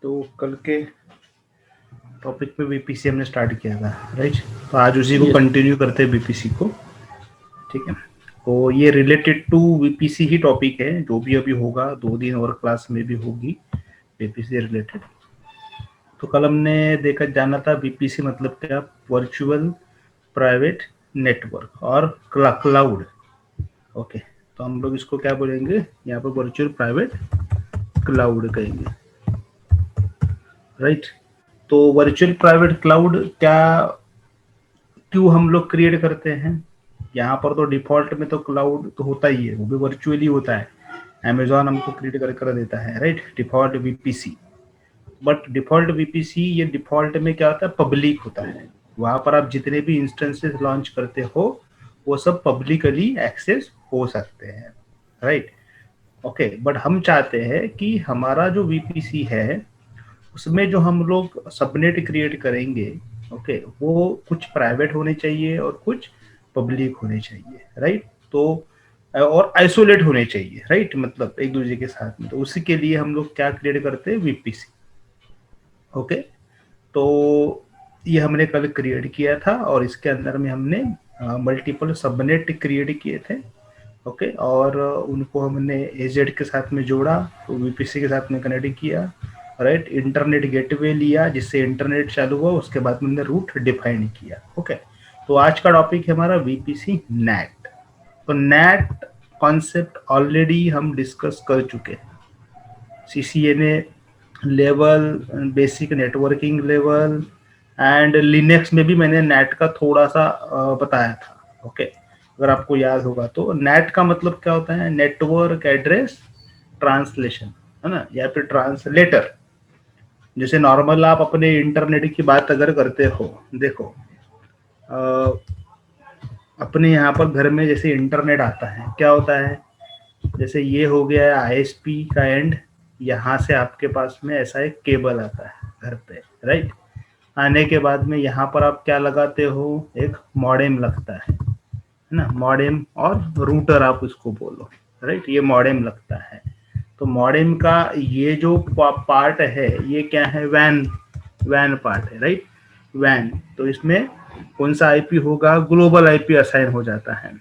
तो कल के टॉपिक पे बीपीसी हमने स्टार्ट किया था, राइट। तो आज उसी को कंटिन्यू करते हैं बीपीसी को, ठीक है। तो ये रिलेटेड टू बीपीसी ही टॉपिक है, जो भी अभी होगा 2 दिन और क्लास में भी होगी बीपीसी रिलेटेड। तो कल हमने देखा जाना था बीपीसी मतलब क्या, वर्चुअल प्राइवेट नेटवर्क और क्लाउड। ओके, तो हम लोग इसको क्या बोलेंगे यहाँ पर, वर्चुअल प्राइवेट क्लाउड कहेंगे, राइट। तो वर्चुअल प्राइवेट क्लाउड क्या, क्यों हम लोग क्रिएट करते हैं। यहाँ पर तो डिफॉल्ट में तो क्लाउड तो होता ही है, वो भी वर्चुअली होता है। अमेजॉन हमको क्रिएट कर देता है, right, default VPC. But default VPC ये डिफॉल्ट में क्या होता है, पब्लिक होता है। वहां पर आप जितने भी इंस्टेंसेस लॉन्च करते हो वो सब पब्लिकली एक्सेस हो सकते हैं, राइट। ओके, बट हम चाहते हैं कि हमारा जो वीपीसी है उसमें जो हम लोग सबनेट क्रिएट करेंगे, ओके, वो कुछ प्राइवेट होने चाहिए और कुछ पब्लिक होने चाहिए, राइट। तो और आइसोलेट होने चाहिए, राइट, मतलब एक दूसरे के साथ में। तो उसी के लिए हम लोग क्या क्रिएट करते हैं, वीपीसी। ओके, तो ये हमने कल क्रिएट किया था और इसके अंदर में हमने मल्टीपल सबनेट क्रिएट किए थे, ओके, और उनको हमने एजेड के साथ में जोड़ा, तो वीपीसी के साथ में कनेक्ट किया, राइट। इंटरनेट गेटवे लिया जिससे इंटरनेट चालू हुआ, उसके बाद हमने रूट डिफाइन किया, ओके। तो आज का टॉपिक है हमारा वीपीसी नेट। तो नेट कॉन्सेप्ट ऑलरेडी हम डिस्कस कर चुके हैं, CCNA level, basic networking level, and Linux में भी मैंने नेट का थोड़ा सा बताया था, ओके। अगर आपको याद होगा तो नेट का मतलब क्या होता है, नेटवर्क एड्रेस ट्रांसलेशन, है ना, या फिर ट्रांसलेटर। जैसे नॉर्मल आप अपने इंटरनेट की बात अगर करते हो, देखो अपने यहाँ पर घर में जैसे इंटरनेट आता है, क्या होता है, जैसे ये हो गया है आईएसपी का एंड, यहाँ से आपके पास में ऐसा एक केबल आता है घर पे, राइट। आने के बाद में यहाँ पर आप क्या लगाते हो, एक मॉडेम लगता है ना, मॉडेम और रूटर आप उसको बोलो, राइट, ये मॉडेम लगता है। तो मॉडेम का ये जो पार्ट है ये क्या है, वैन, वैन पार्ट है, राइट, वैन। तो इसमें कौन सा आईपी होगा, ग्लोबल आईपी असाइन हो जाता है,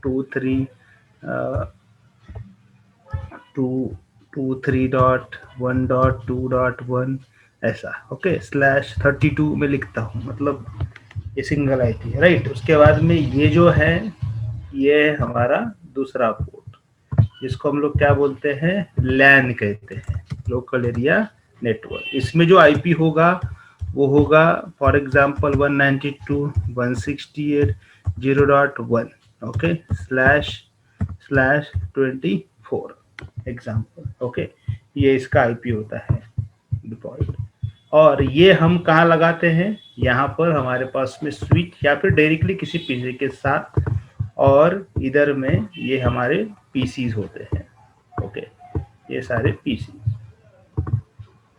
2.3.1.2.1 ऐसा, ओके, /32 में लिखता हूँ, मतलब ये सिंगल आईपी है, राइट। उसके बाद में ये जो है ये हमारा दूसरा पोर्ट, जिसको हम लोग क्या बोलते हैं, लैन कहते हैं, लोकल एरिया नेटवर्क। इसमें जो आईपी होगा वो होगा for example 192.168.0.1, okay, //24 example, okay. ये इसका आईपी होता है डिफॉल्ट। और ये हम कहाँ लगाते हैं, यहाँ पर हमारे पास में स्विच या फिर डायरेक्टली किसी पीसी के साथ, और इधर में ये हमारे पीसीज होते हैं, ओके, ये सारे पीसी,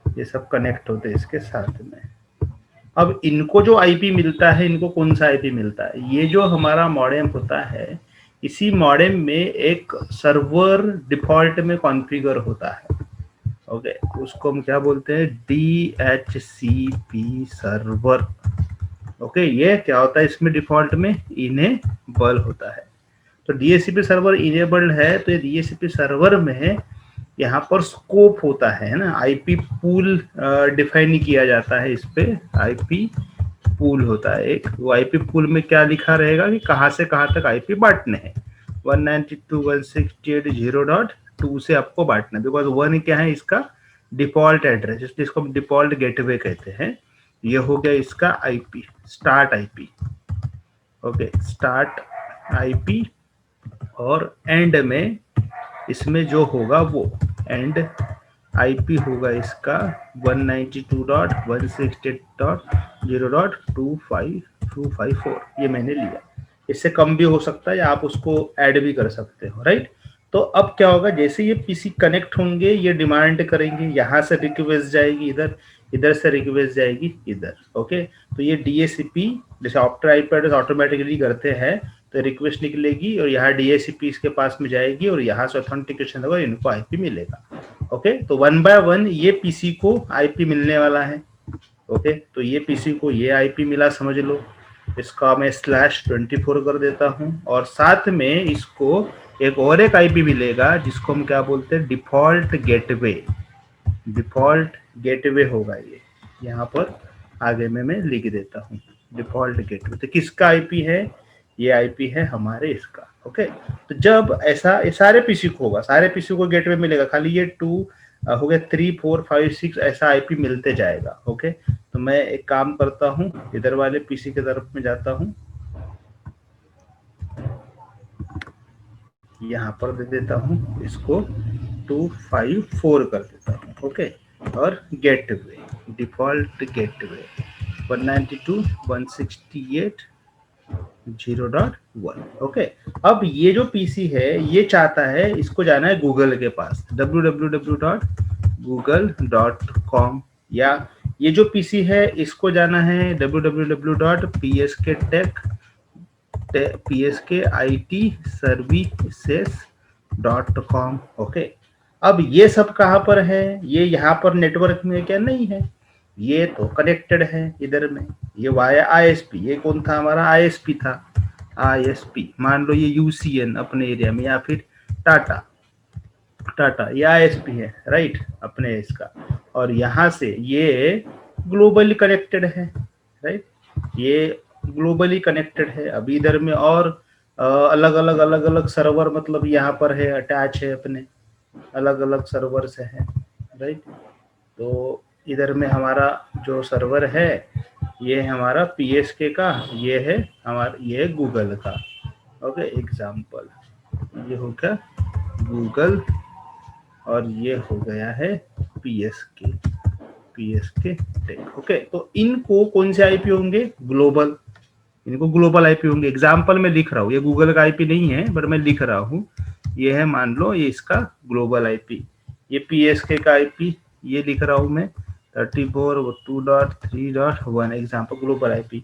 ये सब कनेक्ट होते हैं इसके साथ में। अब इनको जो आईपी मिलता है, इनको कौन सा आईपी मिलता है, ये जो हमारा मॉडेम होता है, इसी मॉडेम में एक सर्वर डिफॉल्ट में कॉन्फ़िगर होता है, ओके, उसको हम क्या बोलते हैं, DHCP सर्वर, ओके। ये क्या होता है, इसमें डिफॉल्ट में इनेबल होता है। तो DHCP सर्वर इनेबल्ड है, तो ये DHCP सर्वर में यहाँ पर स्कोप होता है ना, आईपी पूल डिफाइन किया जाता है, इस पे आईपी पूल होता है एक। वो आईपी पूल में क्या लिखा रहेगा कि कहाँ से कहाँ तक आईपी बांटने हैं, 192.168.0.2 से आपको बांटना, बिकॉज 1 क्या है, इसका डिफॉल्ट एड्रेस, इसलिए इसको हम डिफॉल्ट गेटवे कहते हैं। ये हो गया इसका IP, start IP, okay, start IP. और एंड में इसमें जो होगा वो एंड आईपी होगा इसका 192.168.0.254, ये मैंने लिया। इससे कम भी हो सकता है या आप उसको ऐड भी कर सकते हो, राइट। तो अब क्या होगा, जैसे ये पीसी कनेक्ट होंगे ये डिमांड करेंगे, यहाँ से रिक्वेस्ट जाएगी इधर, इधर से रिक्वेस्ट जाएगी इधर, ओके। तो ये DHCP जैसे आफ्टर आईपी एड्रेस ऑटोमेटिकली करते हैं, तो रिक्वेस्ट निकलेगी और यहाँ DHCP इसके पास में जाएगी और यहाँ से ऑथेंटिकेशन होगा, इनको आईपी मिलेगा, ओके, तो 1 बाय 1 ये पीसी को आईपी मिलने वाला है। ओके, तो ये पीसी को ये आईपी मिला समझ लो, इसका मैं /24 कर देता हूं, और साथ में इसको एक और एक आईपी मिलेगा जिसको हम क्या बोलते हैं, डिफॉल्ट गेटवे। डिफॉल्ट गेटवे होगा ये, यहाँ पर आगे में मैं लिख देता हूँ डिफॉल्ट गेटवे। तो किसका आईपी है, ये आईपी है हमारे इसका। ओके, तो जब ऐसा ये सारे पीसी को होगा, सारे पीसी को गेटवे मिलेगा, खाली ये 2 हो गया, 3 4 5 6 ऐसा आईपी मिलते जाएगा। ओके, तो मैं एक काम करता हूँ, इधर वाले पीसी की तरफ में जाता हूँ, यहाँ पर दे देता हूँ इसको 254 कर देता हूँ। ओके, और गेटवे, डिफॉल्ट गेटवे 192.168.0.1। ओके, अब ये जो पीसी है ये चाहता है, इसको जाना है गूगल के पास, www.google.com, या ये जो पीसी है इसको जाना है www.pskitservices.com। ओके, अब ये सब कहाँ पर है, ये यहाँ पर नेटवर्क में क्या नहीं है, ये तो कनेक्टेड है इधर में, ये वाया आईएसपी, ये कौन था हमारा आईएसपी था, आईएसपी मान लो ये यूसीएन अपने एरिया में, या फिर टाटा, ये आईएसपी है राइट अपने इसका, और यहाँ से ये ग्लोबली कनेक्टेड है राइट, ये ग्लोबली कनेक्टेड है। अभी इधर में और अलग अलग सर्वर मतलब यहाँ पर है, अटैच है अपने, अलग अलग सर्वर से है राइट। तो इधर में हमारा जो सर्वर है ये है हमारा पीएसके का, ये है हमारा, ये है गूगल का। ओके, एग्जाम्पल ये हो गया गूगल, और ये हो गया है पीएसके टेक। ओके, तो इनको कौन से आईपी होंगे, ग्लोबल, इनको ग्लोबल आईपी होंगे। एग्जाम्पल में लिख रहा हूँ, ये गूगल का आईपी नहीं है बट मैं लिख रहा हूँ, ये है मान लो ये इसका ग्लोबल आईपी, ये पीएसके का आईपी ये लिख रहा हूँ मैं 34.2.3.1 एग्जाम्पल ग्लोबल आईपी।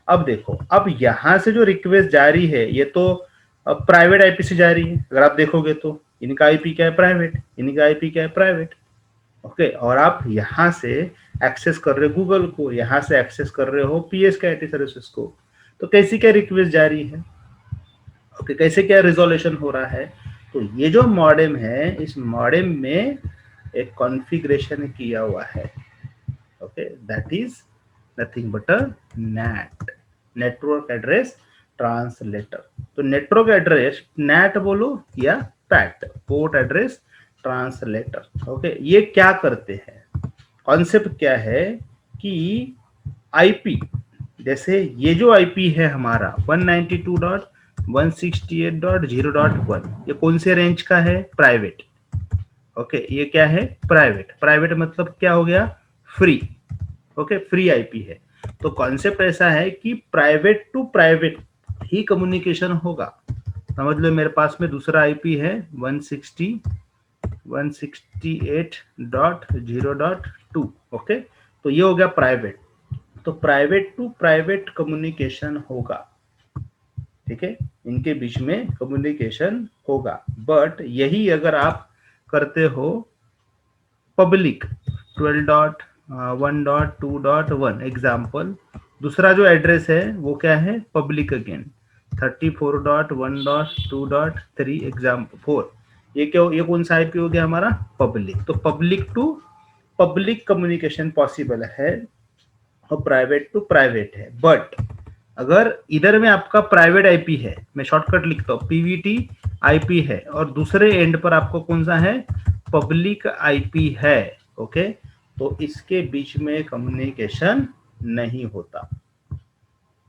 अब देखो, अब यहाँ से जो रिक्वेस्ट जा रही है ये तो प्राइवेट आईपी से जा रही है, अगर आप देखोगे तो इनका आईपी क्या है, प्राइवेट, इनका आईपी क्या है, प्राइवेट। ओके, और आप यहाँ से एक्सेस कर रहे हो गूगल को, यहाँ से एक्सेस कर रहे हो पीएसके आईटी सर्विसेज को, तो कैसी क्या रिक्वेस्ट जा रही है, ओके, कैसे क्या रिजोल्यूशन हो रहा है। तो ये जो मॉडेम है, इस मॉडेम में एक कॉन्फ़िगरेशन किया हुआ है, okay, that is nothing but a NAT, network address translator. तो नेटवर्क एड्रेस NAT बोलो या PAT, port address translator. Okay, ये क्या करते हैं, कॉन्सेप्ट क्या है कि आईपी, जैसे ये जो आईपी है हमारा 192.168.0.1, ये कौन से रेंज का है, प्राइवेट। ओके, ये क्या है, प्राइवेट, प्राइवेट मतलब क्या हो गया, फ्री। ओके, फ्री आईपी है। तो कॉन्सेप्ट ऐसा है कि प्राइवेट टू प्राइवेट ही कम्युनिकेशन होगा। समझ लो मेरे पास में दूसरा आईपी है 168.0.2। ओके, तो ये हो गया प्राइवेट, तो प्राइवेट टू प्राइवेट कम्युनिकेशन होगा, ठीक है, इनके बीच में कम्युनिकेशन होगा। बट यही अगर आप करते हो पब्लिक 12.1.2.1 एग्जाम्पल, दूसरा जो एड्रेस है वो क्या है, पब्लिक अगेन 34.1.2.3 एग्जाम्पल 4, ये क्या, ये कौन सा आईपी हो गया हमारा, पब्लिक। तो public to public communication possible है और प्राइवेट टू प्राइवेट है। बट अगर इधर में आपका प्राइवेट आईपी है, मैं शॉर्टकट लिखता हूँ पीवीटी आईपी है, और दूसरे एंड पर आपको कौन सा है, पब्लिक आईपी है। ओके, तो इसके बीच में कम्युनिकेशन नहीं होता।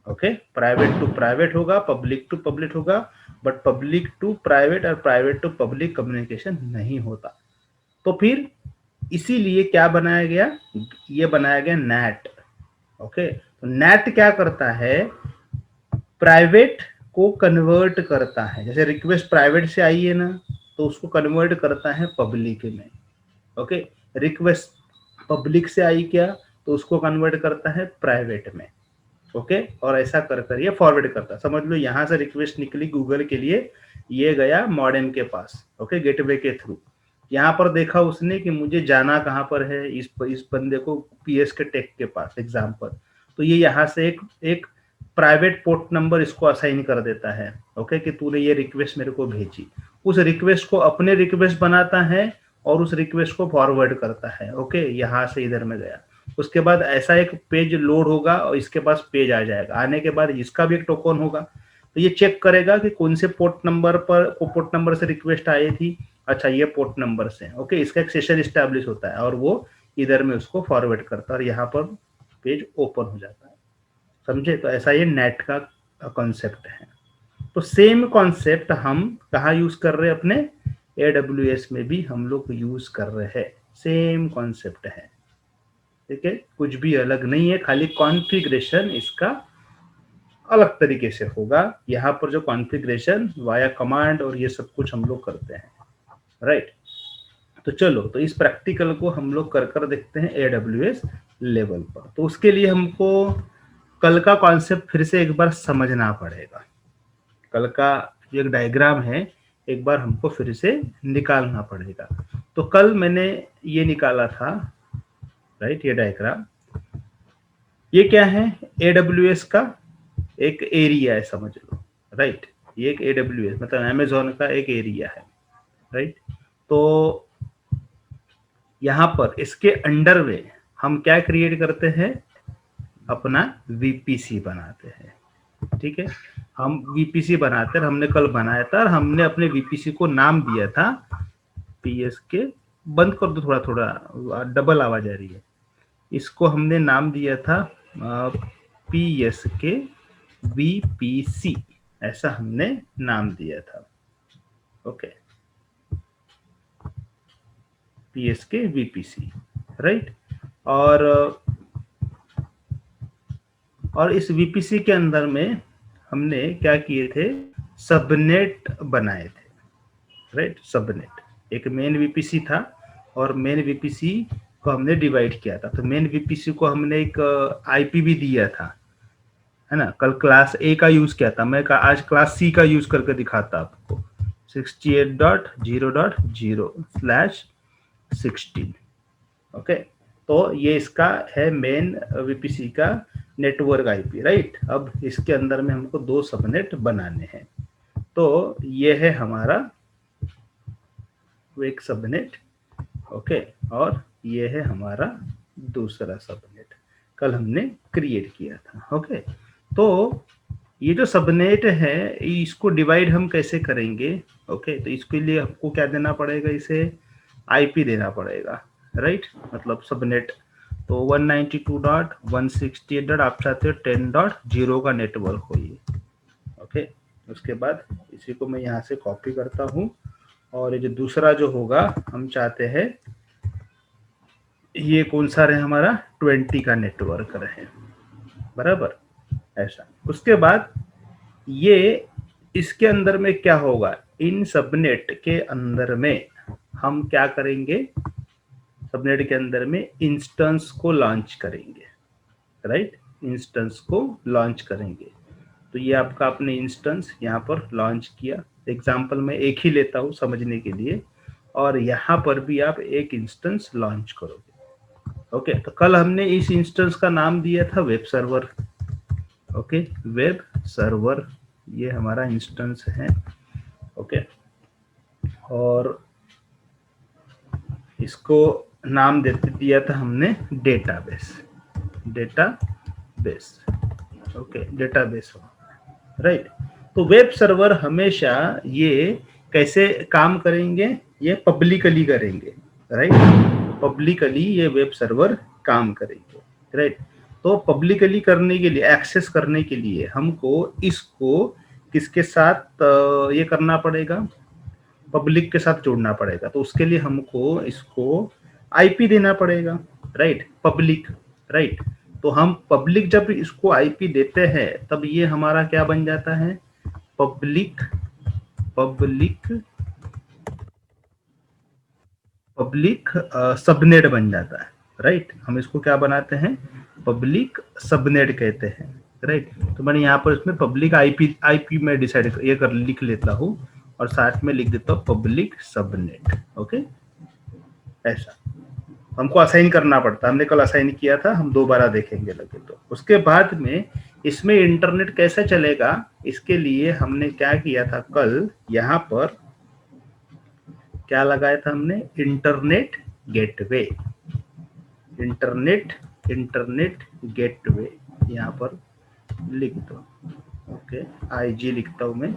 ओके, प्राइवेट टू प्राइवेट होगा, पब्लिक टू पब्लिक होगा, बट पब्लिक टू प्राइवेट और प्राइवेट टू पब्लिक कम्युनिकेशन नहीं होता। तो फिर इसीलिए क्या बनाया गया, ये बनाया गया NAT। ओके, तो NAT क्या करता है, प्राइवेट को कन्वर्ट करता है, जैसे रिक्वेस्ट प्राइवेट से आई है ना, तो उसको कन्वर्ट करता है पब्लिक में। ओके, रिक्वेस्ट पब्लिक से आई क्या, तो उसको कन्वर्ट करता है प्राइवेट में। ओके, और ऐसा कर कर ये फॉरवर्ड करता, समझ लो यहाँ से रिक्वेस्ट निकली गूगल के लिए, ये गया मॉडेम के पास, ओके, गेटवे के थ्रू, यहाँ पर देखा उसने कि मुझे जाना कहाँ पर है, इस बंदे को पीएस के टेक के पास एग्जाम्पल, तो ये यहाँ से एक प्राइवेट पोर्ट नंबर इसको असाइन कर देता है। ओके, कि तूने ये रिक्वेस्ट मेरे को भेजी, उस रिक्वेस्ट को अपने रिक्वेस्ट बनाता है और उस रिक्वेस्ट को फॉरवर्ड करता है। ओके, यहाँ से इधर में गया, उसके बाद ऐसा एक पेज लोड होगा और इसके पास पेज आ जाएगा। आने के बाद इसका भी एक टोकन होगा, तो ये चेक करेगा कि कौन से पोर्ट नंबर से रिक्वेस्ट आई थी। अच्छा, ये पोर्ट नंबर से, ओके, इसका एक सेशन स्टैब्लिश होता है और वो इधर में उसको फॉरवर्ड करता है और यहाँ पर पेज ओपन हो जाता है। समझे? तो ऐसा ये नेट का कॉन्सेप्ट है। तो सेम कॉन्सेप्ट हम कहाँ यूज कर रहे हैं? अपने AWS में भी हम लोग यूज कर रहे हैं, सेम कॉन्सेप्ट है। ठीक है, कुछ भी अलग नहीं है, खाली कॉन्फ़िगरेशन इसका अलग तरीके से होगा। यहाँ पर जो कॉन्फ़िगरेशन वाया कमांड और ये सब कुछ हम लोग करते हैं, राइट। तो चलो, तो इस प्रैक्टिकल को हम लोग कर देखते हैं AWS लेवल पर। तो उसके लिए हमको कल का कॉन्सेप्ट फिर से एक बार समझना पड़ेगा। कल का जो एक डायग्राम है एक बार हमको फिर से निकालना पड़ेगा। तो कल मैंने ये निकाला था, राइट, ये डायग्राम। ये क्या है? AWS का एक एरिया है, समझ लो, राइट। ये एक AWS मतलब अमेज़न का एक एरिया है, राइट। तो यहाँ पर इसके अंडर में हम क्या क्रिएट करते हैं? अपना VPC बनाते हैं। ठीक है, हम VPC बनाते हैं, हमने कल बनाया था और हमने अपने VPC को नाम दिया था PS के, बंद कर दो थोड़ा थोड़ा, डबल आवाज आ रही है। इसको हमने नाम दिया था PS के VPC, ऐसा हमने नाम दिया था। ओके, PS के VPC, राइट। और इस VPC के अंदर में हमने क्या किए थे? सबनेट बनाए थे, राइट। सबनेट एक मेन VPC था और मेन VPC को हमने डिवाइड किया था। तो मेन VPC को हमने एक IP भी दिया था, है ना। कल क्लास A का यूज किया था, मैं आज क्लास C का यूज करके दिखाता आपको, 68.0.0/16। ओके, तो ये इसका है मेन VPC का नेटवर्क IP, राइट। अब इसके अंदर में हमको 2 सबनेट बनाने हैं। तो ये है हमारा एक सबनेट, ओके, और ये है हमारा दूसरा सबनेट, कल हमने क्रिएट किया था। ओके, तो ये जो सबनेट है इसको डिवाइड हम कैसे करेंगे? ओके, तो इसके लिए हमको क्या देना पड़ेगा? इसे IP देना पड़ेगा, राइट। मतलब सबनेट तो 192.168. आप चाहते हो 10.0 का नेटवर्क हो ये। ओके, उसके बाद इसी को मैं यहाँ से कॉपी करता हूँ और ये जो दूसरा जो होगा हम चाहते हैं ये कौन सा रहे? हमारा 20 का नेटवर्क रहे, बराबर ऐसा। उसके बाद ये इसके अंदर में क्या होगा? इन सबनेट के अंदर में हम क्या करेंगे? सबनेट के अंदर में इंस्टेंस को लॉन्च करेंगे, राइट। इंस्टेंस को लॉन्च करेंगे। तो ये आपका आपने इंस्टेंस यहाँ पर लॉन्च किया। एग्जाम्पल में एक ही लेता हूँ समझने के लिए, और यहाँ पर भी आप एक इंस्टेंस लॉन्च करोगे। ओके, तो कल हमने इस इंस्टेंस का नाम दिया था web server. Okay, web server ये हमारा इंस्टेंस है। ओके, और इसको नाम दिया था हमने डेटाबेस। Okay, database, right. तो वेब सर्वर हमेशा ये कैसे काम करेंगे? ये पब्लिकली करेंगे, राइट। पब्लिकली ये वेब सर्वर काम करेंगे, राइट। तो पब्लिकली करने के लिए, एक्सेस करने के लिए हमको इसको किसके साथ ये करना पड़ेगा? पब्लिक के साथ जोड़ना पड़ेगा। तो उसके लिए हमको इसको IP देना पड़ेगा, राइट, पब्लिक, राइट। तो हम पब्लिक जब इसको IP देते हैं तब ये हमारा क्या बन जाता है? पब्लिक सबनेट बन जाता है, राइट। हम इसको क्या बनाते हैं? पब्लिक सबनेट कहते हैं, राइट। तो मैंने यहाँ पर इसमें पब्लिक IP में डिसाइड ये कर लिख लेता हूँ और साथ में लिख देता हूँ पब्लिक सबनेट। ओके, ऐसा हमको असाइन करना पड़ता है। हमने कल असाइन किया था, हम दोबारा देखेंगे लगे तो। उसके बाद में इसमें इंटरनेट कैसे चलेगा, इसके लिए हमने क्या किया था कल, यहाँ पर क्या लगाया था हमने, इंटरनेट गेटवे। इंटरनेट गेटवे यहाँ पर लिख दो, ओके, IG लिखता हूं मैं,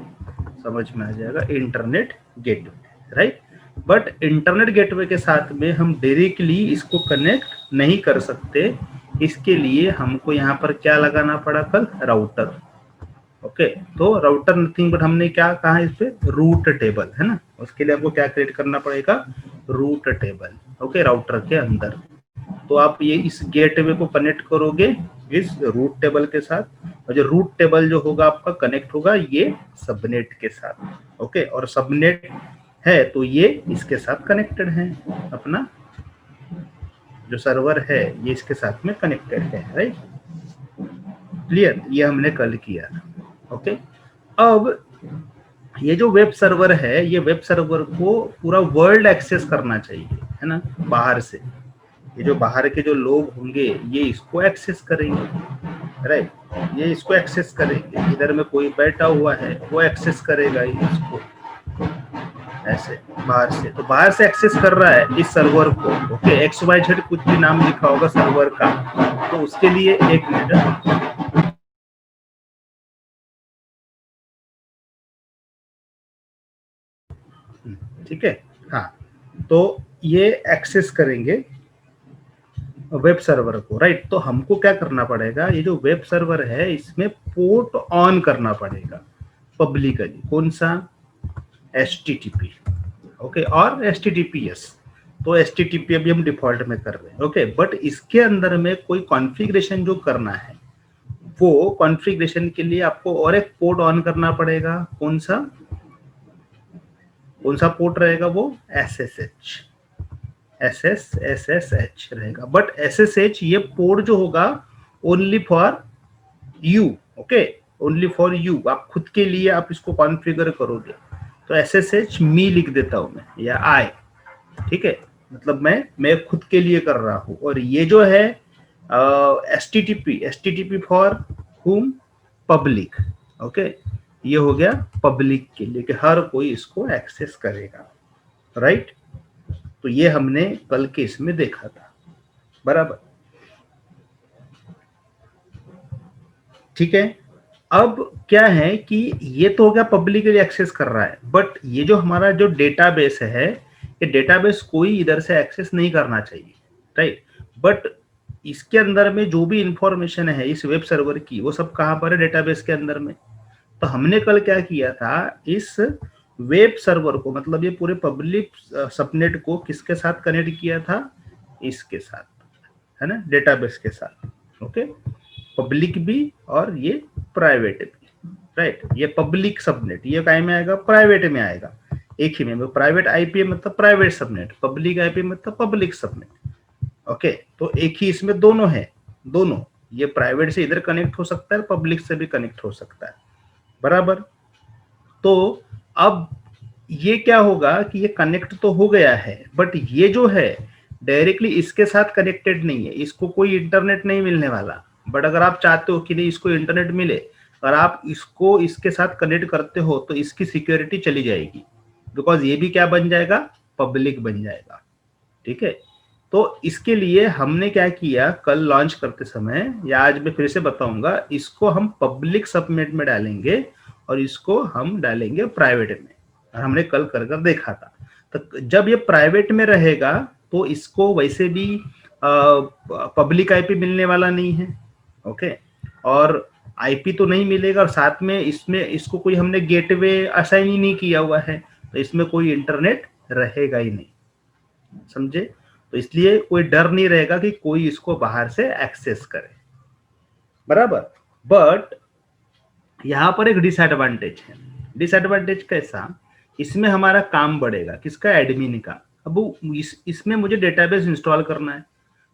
समझ में आ जाएगा, internet gateway, right. But internet gateway के साथ में हम डायरेक्टली इसको कनेक्ट नहीं कर सकते, इसके लिए हमको यहाँ पर क्या लगाना पड़ा कल, राउटर। ओके, तो राउटर नथिंग बट हमने क्या कहा इस पे, रूट टेबल है ना। उसके लिए आपको क्या क्रिएट करना पड़ेगा, रूट टेबल, ओके, राउटर के अंदर। तो आप ये इस गेटवे को कनेक्ट करोगे इस रूट टेबल के साथ, और जो रूट टेबल जो होगा आपका कनेक्ट होगा ये सबनेट के साथ, ओके। और सबनेट है तो ये इसके साथ कनेक्टेड है, अपना जो सर्वर है ये इसके साथ में कनेक्टेड है, राइट। क्लियर, ये हमने कल किया था, ओके। अब ये जो वेब सर्वर है, ये वेब सर्वर को पूरा वर्ल्ड एक्सेस करना चाहिए, है ना, बाहर से। ये जो बाहर के जो लोग होंगे ये इसको एक्सेस करेंगे, राइट, ये इसको एक्सेस करेंगे। इधर में कोई बैठा हुआ है वो एक्सेस करेगा इसको ऐसे बाहर से। तो बाहर से एक्सेस कर रहा है इस सर्वर को, ओके, XYZ कुछ भी नाम लिखा होगा सर्वर का। तो उसके लिए एक मिनट, ठीक है, हाँ। तो ये एक्सेस करेंगे वेब सर्वर को, राइट। तो हमको क्या करना पड़ेगा, ये जो वेब सर्वर है इसमें पोर्ट ऑन करना पड़ेगा पब्लिकली। कौन सा, HTTP, ओके, और HTTPS। तो HTTP अभी हम डिफॉल्ट में कर रहे हैं, ओके। बट इसके अंदर में कोई कॉन्फ़िगरेशन जो करना है, वो कॉन्फ़िगरेशन के लिए आपको और एक पोर्ट ऑन करना पड़ेगा। कौन सा पोर्ट रहेगा वो, SSH रहेगा। बट SSH ये पोर्ट जो होगा only for you, okay, only for you, आप खुद के लिए आप इसको कॉन्फ़िगर करोगे। तो SSH मी लिख देता हूं मैं, या आई, ठीक है, मतलब मैं खुद के लिए कर रहा हूं। और ये जो है HTTP फॉर हुम, पब्लिक, ओके, ये हो गया पब्लिक के लिए कि हर कोई इसको एक्सेस करेगा, राइट। तो ये हमने कल के इसमें देखा था, बराबर, ठीक है। अब क्या है कि ये तो हो गया पब्लिकली एक्सेस कर रहा है, बट ये जो हमारा जो डेटाबेस है, ये डेटाबेस कोई इधर से एक्सेस नहीं करना चाहिए, राइट। बट इसके अंदर में जो भी इंफॉर्मेशन है इस वेब सर्वर की, वो सब कहाँ पर है, डेटाबेस के अंदर में। तो हमने कल क्या किया था, इस वेब सर्वर को, मतलब ये पूरे पब्लिक सबनेट को किसके साथ कनेक्ट किया था, इसके साथ, है ना, डेटाबेस के साथ, ओके। पब्लिक भी और ये प्राइवेट भी, राइट। ये पब्लिक सबनेट ये काय में आएगा, प्राइवेट में आएगा, एक ही में। प्राइवेट आईपी मतलब प्राइवेट सबनेट, पब्लिक आईपी मतलब पब्लिक सबनेट, ओके। तो एक ही इसमें दोनों है, दोनों, ये प्राइवेट से इधर कनेक्ट हो सकता है, पब्लिक से भी कनेक्ट हो सकता है, बराबर। तो अब ये क्या होगा कि ये कनेक्ट तो हो गया है, बट ये जो है डायरेक्टली इसके साथ कनेक्टेड नहीं है, इसको कोई इंटरनेट नहीं मिलने वाला। बट अगर आप चाहते हो कि नहीं इसको इंटरनेट मिले, अगर आप इसको इसके साथ कनेक्ट करते हो तो इसकी सिक्योरिटी चली जाएगी, बिकॉज ये भी क्या बन जाएगा, पब्लिक बन जाएगा, ठीक है। तो इसके लिए हमने क्या किया, कल लॉन्च करते समय, या आज मैं फिर से बताऊंगा, इसको हम पब्लिक सबनेट में डालेंगे और इसको हम डालेंगे प्राइवेट में। और हमने कल कर कर देखा था। तो जब ये प्राइवेट में रहेगा तो इसको वैसे भी पब्लिक आईपी मिलने वाला नहीं है, ओके, और आईपी तो नहीं मिलेगा, और साथ में इसमें इसको कोई हमने गेटवे असाइन ही नहीं किया हुआ है, तो इसमें कोई इंटरनेट रहेगा ही नहीं, समझे। तो इसलिए कोई डर नहीं रहेगा कि कोई इसको बाहर से एक्सेस करे, बराबर। बट यहां पर एक डिसएडवांटेज है। डिसएडवांटेज कैसा, इसमें हमारा काम बढ़ेगा, किसका, एडमिन का। अब इसमें मुझे डेटाबेस इंस्टॉल करना है,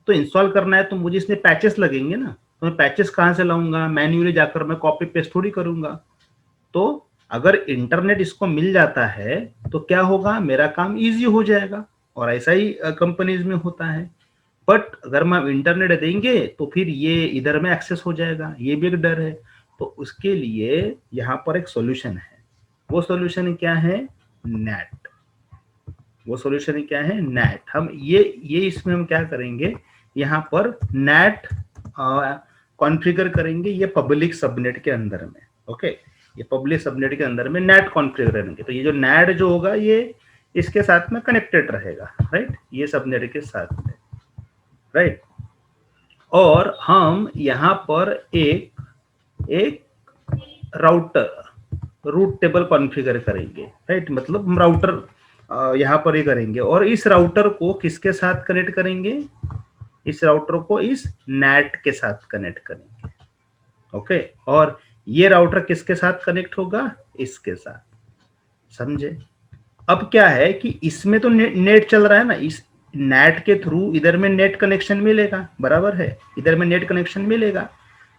तो इंस्टॉल करना है तो मुझे इसमें पैचेस लगेंगे ना, तो मैं पैचेस कहाँ से लाऊंगा, मैन्युअली जाकर मैं कॉपी पेस्ट थोड़ी करूंगा। तो अगर इंटरनेट इसको मिल जाता है तो क्या होगा, मेरा काम इजी हो जाएगा, और ऐसा ही कंपनीज में होता है। बट अगर हम इंटरनेट देंगे तो फिर ये इधर में एक्सेस हो जाएगा, ये भी एक डर है। तो उसके लिए यहाँ पर एक सॉल्यूशन है। वो सॉल्यूशन क्या है? नेट। वो सॉल्यूशन क्या है? नेट। हम ये इसमें हम क्या करेंगे, यहाँ पर नेट कॉन्फ़िगर करेंगे, ये पब्लिक सबनेट के अंदर में। ओके, ये पब्लिक सबनेट के अंदर में नेट कॉन्फ़िगर करेंगे। तो ये जो नेट जो होगा ये इसके साथ में कनेक्टेड रहेगा, राइट, ये सबनेट के साथ में, राइट। और हम यहाँ पर एक एक राउटर रूट टेबल कॉन्फ़िगर करेंगे, राइट। मतलब हम राउटर यहाँ पर ही करेंगे, और इस राउटर को किसके साथ कनेक्ट करेंगे? इस राउटर को इस नेट के साथ कनेक्ट करेंगे। ओके, और ये राउटर किसके साथ कनेक्ट होगा? इसके साथ। समझे? अब क्या है कि इसमें तो नेट चल रहा है ना, इस नेट के थ्रू इधर में नेट कनेक्शन मिलेगा, बराबर है, इधर में नेट कनेक्शन मिलेगा।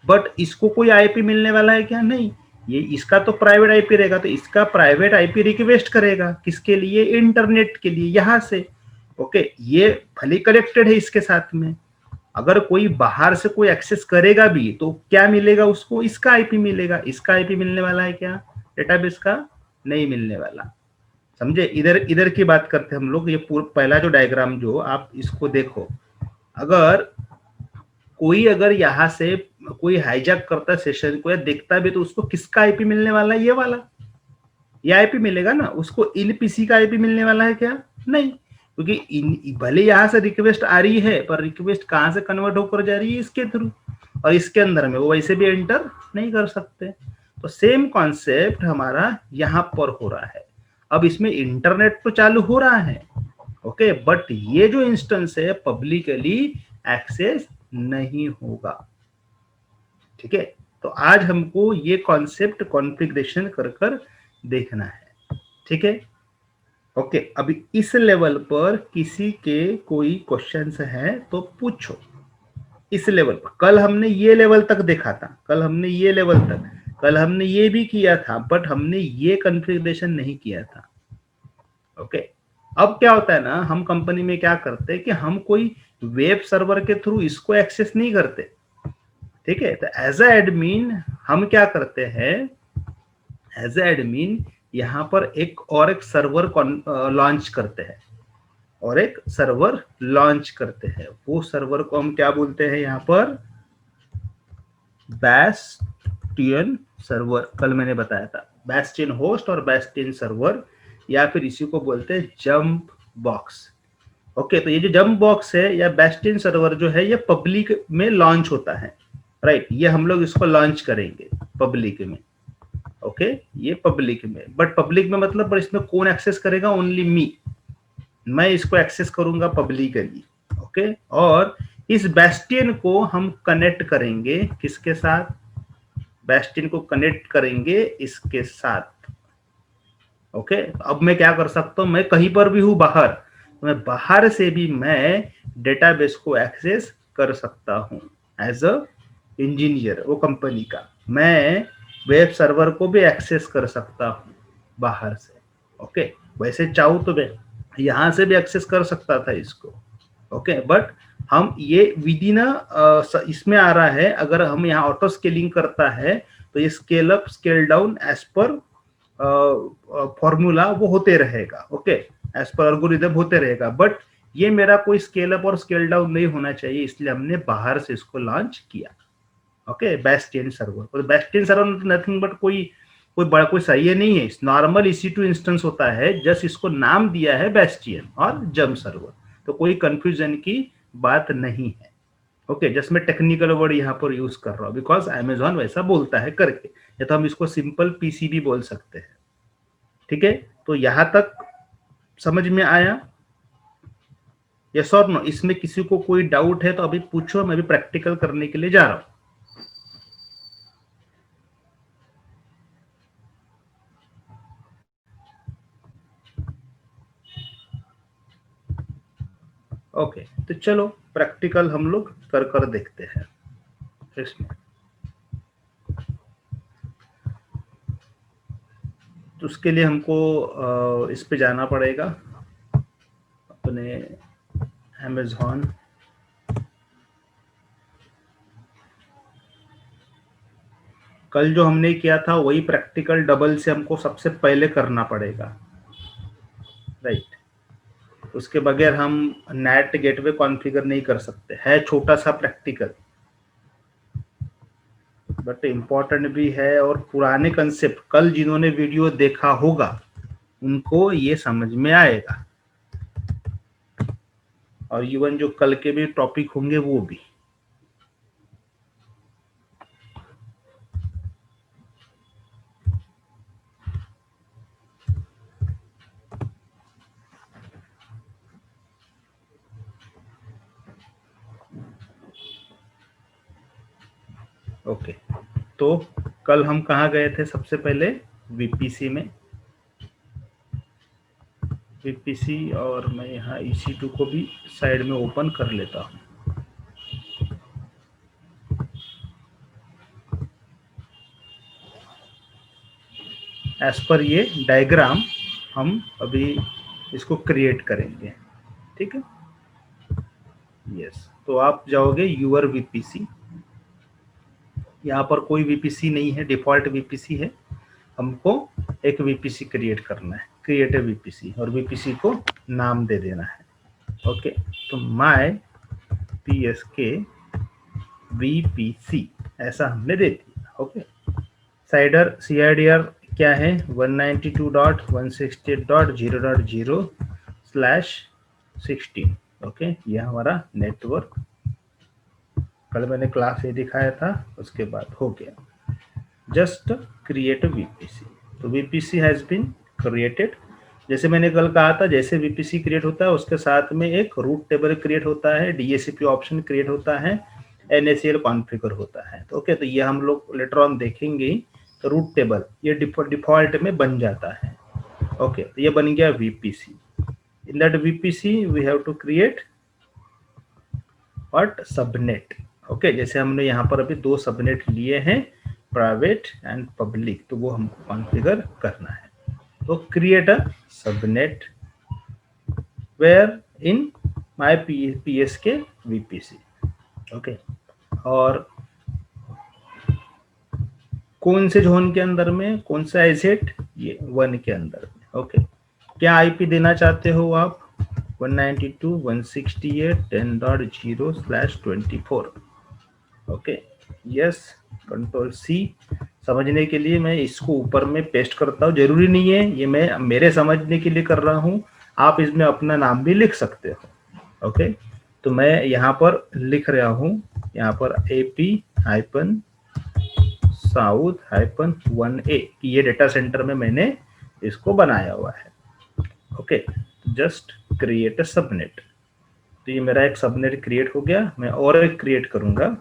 बट इसको कोई आईपी मिलने वाला है क्या? नहीं। ये इसका तो प्राइवेट आईपी रहेगा, तो इसका प्राइवेट आईपी रिक्वेस्ट करेगा किसके लिए? इंटरनेट के लिए, यहां से। ओके, ये भले कनेक्टेड है इसके साथ में, अगर कोई बाहर से कोई एक्सेस करेगा भी तो क्या मिलेगा उसको? इसका आईपी मिलेगा। इसका आईपी मिलने वाला है क्या डेटाबेस का? नहीं मिलने वाला। समझे? इधर इधर की बात करते हैं हम लोग। ये पूरा पहला जो डायग्राम जो आप इसको देखो, अगर कोई अगर यहाँ से कोई हाईजैक करता है सेशन को या देखता भी, तो उसको किसका आईपी मिलने वाला है? ये वाला, ये आईपी मिलेगा ना। उसको इन पीसी का आईपी मिलने वाला है क्या? नहीं, क्योंकि इन भले यहाँ से रिक्वेस्ट आ रही है, पर रिक्वेस्ट कहाँ से कन्वर्ट होकर जा रही है? इसके थ्रू, और इसके अंदर में वो वैसे भी एंटर नहीं कर सकते। तो सेम कॉन्सेप्ट हमारा यहाँ पर हो रहा है। अब इसमें इंटरनेट तो चालू हो रहा है, ओके, बट ये जो इंस्टेंस है पब्लिकली एक्सेस नहीं होगा। ठीक है, तो आज हमको ये कॉन्सेप्ट कॉन्फ़िगरेशन कर कर देखना है। ठीक है, ओके। अभी इस लेवल पर किसी के कोई क्वेश्चंस है तो पूछो। इस लेवल पर कल हमने ये लेवल तक देखा था, कल हमने ये लेवल तक, कल हमने ये भी किया था, बट हमने ये कॉन्फ़िगरेशन नहीं किया था। ओके, अब क्या होता है ना, हम कंपनी में क्या करते हैं कि हम कोई वेब सर्वर के थ्रू इसको एक्सेस नहीं करते। ठीक है, तो एज ए एडमिन हम क्या करते हैं, एज ए एडमिन यहाँ पर एक सर्वर लॉन्च करते हैं, और एक सर्वर लॉन्च करते हैं। वो सर्वर को हम क्या बोलते हैं? यहाँ पर बैस्टियन सर्वर, कल मैंने बताया था, बैस्टियन होस्ट और बैस्टियन सर्वर, या फिर इसी को बोलते हैं जंप बॉक्स। ओके, तो ये जो जंप बॉक्स है या बैस्टियन सर्वर जो है, ये पब्लिक में लॉन्च होता है, राइट। ये हम लोग इसको लॉन्च करेंगे पब्लिक में। ओके, ये पब्लिक में, बट पब्लिक में मतलब पर इसमें कौन एक्सेस करेगा? ओनली मी, मैं इसको एक्सेस करूंगा पब्लिकली। ओके, और इस बैस्टियन को हम कनेक्ट करेंगे किसके साथ? बैस्टियन को कनेक्ट करेंगे इसके साथ। ओके, अब मैं क्या कर सकता हूं, मैं कहीं पर भी हूं बाहर, तो मैं बाहर से भी मैं डेटाबेस को एक्सेस कर सकता हूं एज अ इंजीनियर। वो कंपनी का मैं वेब सर्वर को भी एक्सेस कर सकता हूं बाहर से। ओके, वैसे चाहूँ तो मैं यहाँ से भी एक्सेस कर सकता था इसको। ओके, बट हम ये विधि ना इसमें आ रहा है, अगर हम यहाँ ऑटो स्केलिंग करता है तो ये scale up scale down as per formula वो होते रहेगा। ओके, एज पर एल्गोरिथम होते रहेगा, बट ये मेरा कोई स्केल अप और स्केल डाउन नहीं होना चाहिए, इसलिए हमने बाहर से इसको लॉन्च किया। ओके, बैस्टियन सर्वर, और बैस्टियन सर्वर नथिंग बट कोई कोई बड़ा कोई सही है नहीं है, नॉर्मल EC2 इंस्टेंस होता है, जस्ट इसको नाम दिया है बैस्टियन और जंप सर्वर, तो कोई कंफ्यूजन की बात नहीं है। ओके, जस्ट मैं टेक्निकल वर्ड यहाँ पर यूज कर रहा हूँ बिकॉज अमेजॉन वैसा बोलता है करके, या तो हम इसको सिंपल पीसी भी बोल सकते हैं। ठीक है, तो यहां तक समझ में आया? यस और नो? इसमें किसी को कोई डाउट है तो अभी पूछो, मैं भी प्रैक्टिकल करने के लिए जा रहा हूं। ओके, तो चलो प्रैक्टिकल हम लोग कर कर देखते हैं इसमें। तो उसके लिए हमको इस पे जाना पड़ेगा, अपने अमेज़न कल जो हमने किया था वही प्रैक्टिकल डबल से हमको सबसे पहले करना पड़ेगा, राइट। उसके बगैर हम नेट गेटवे कॉन्फ़िगर नहीं कर सकते। है छोटा सा प्रैक्टिकल, बट इम्पोर्टेंट भी है, और पुराने कंसेप्ट कल जिन्होंने वीडियो देखा होगा उनको ये समझ में आएगा, और इवन जो कल के भी टॉपिक होंगे वो भी। ओके, तो कल हम कहाँ गए थे? सबसे पहले वीपीसी में, वीपीसी, और मैं यहाँ EC2 को भी साइड में ओपन कर लेता हूँ। एज पर ये डायग्राम हम अभी इसको क्रिएट करेंगे, ठीक है। यस, तो आप जाओगे यूर वीपीसी, यहाँ पर कोई वीपीसी नहीं है, डिफॉल्ट वीपीसी है। हमको एक वीपीसी क्रिएट करना है, क्रिएट ए वीपीसी, और वीपीसी को नाम दे देना है। ओके, तो माय पीएसके वीपीसी ऐसा हमने दे दिया। ओके, साइडर CIDR क्या है? 192.168.0.0/16। ओके, यह हमारा नेटवर्क, कल मैंने क्लास ये दिखाया था, उसके बाद हो गया। जस्ट क्रिएट वीपीसी, तो वीपीसी हैज बीन क्रिएटेड। जैसे मैंने कल कहा था, जैसे वीपीसी क्रिएट होता है उसके साथ में एक रूट टेबल क्रिएट होता है, DHCP ऑप्शन क्रिएट होता है, NACL कॉन्फ़िगर होता है। तो ओके, तो ये हम लोग लेटर ऑन देखेंगे। तो रूट टेबल ये डिफॉल्ट में बन जाता है। ओके, तो ये बन गया VPC. In that VPC we have to create what? Subnet. Okay, जैसे हमने यहाँ पर अभी 2 सबनेट लिए हैं, प्राइवेट एंड पब्लिक, तो वो हमको कॉन्फ़िगर करना है। तो create a subnet where in my PSK VPC। Okay, और कौन से जोन के अंदर में, कौन सा एसेट? ये 1 के अंदर में। ओके, क्या IP देना चाहते हो आप? 192.168.10.0/24। Okay, yes, Ctrl+C। समझने के लिए मैं इसको ऊपर में पेस्ट करता हूँ, जरूरी नहीं है, ये मैं मेरे समझने के लिए कर रहा हूँ, आप इसमें अपना नाम भी लिख सकते हो। ओके, तो मैं यहाँ पर लिख रहा हूँ, यहाँ पर AP-South-1A, ये डेटा सेंटर में मैंने इसको बनाया हुआ है। Okay, just create a subnet, तो ये मेरा एक सबनेट क्रिएट हो गया। मैं और एक क्रिएट करूंगा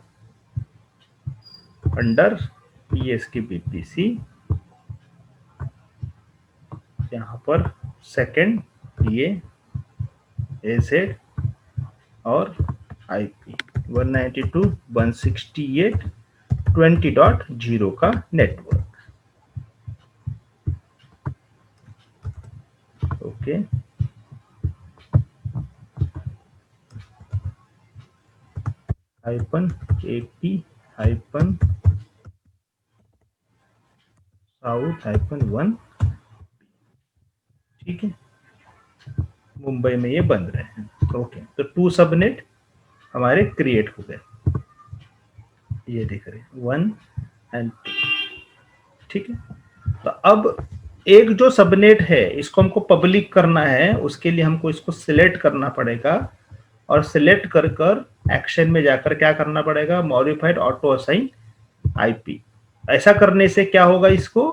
अंडर PSK VPC, यहाँ पर सेकंड ये एसेट और IP 192.168.20.0 का नेटवर्क। ओके, -AP-South-1, ठीक है, मुंबई में ये बन रहे हैं। ओके, तो 2 सबनेट हमारे क्रिएट हो गए, ये देख रहे हैं 1 एंड 2, ठीक है। तो अब एक जो सबनेट है इसको हमको पब्लिक करना है, उसके लिए हमको इसको सिलेक्ट करना पड़ेगा, और सिलेक्ट कर एक्शन में जाकर क्या करना पड़ेगा? Modified auto assign IP। ऐसा करने से क्या होगा? इसको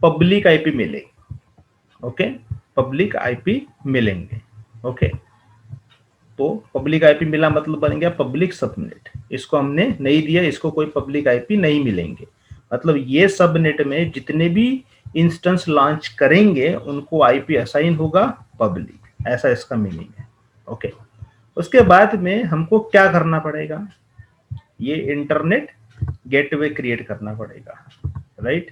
पब्लिक IP मिलेगी। ओके, पब्लिक IP मिलेंगे। ओके, तो पब्लिक IP मिला मतलब बन गया पब्लिक सबनेट। इसको हमने नहीं दिया, इसको कोई पब्लिक IP नहीं मिलेंगे, मतलब ये सबनेट में जितने भी इंस्टेंस लॉन्च करेंगे उनको IP असाइन होगा पब्लिक, ऐसा इसका मीनिंग है। ओके, उसके बाद में हमको क्या करना पड़ेगा? ये इंटरनेट गेटवे क्रिएट करना पड़ेगा, राइट।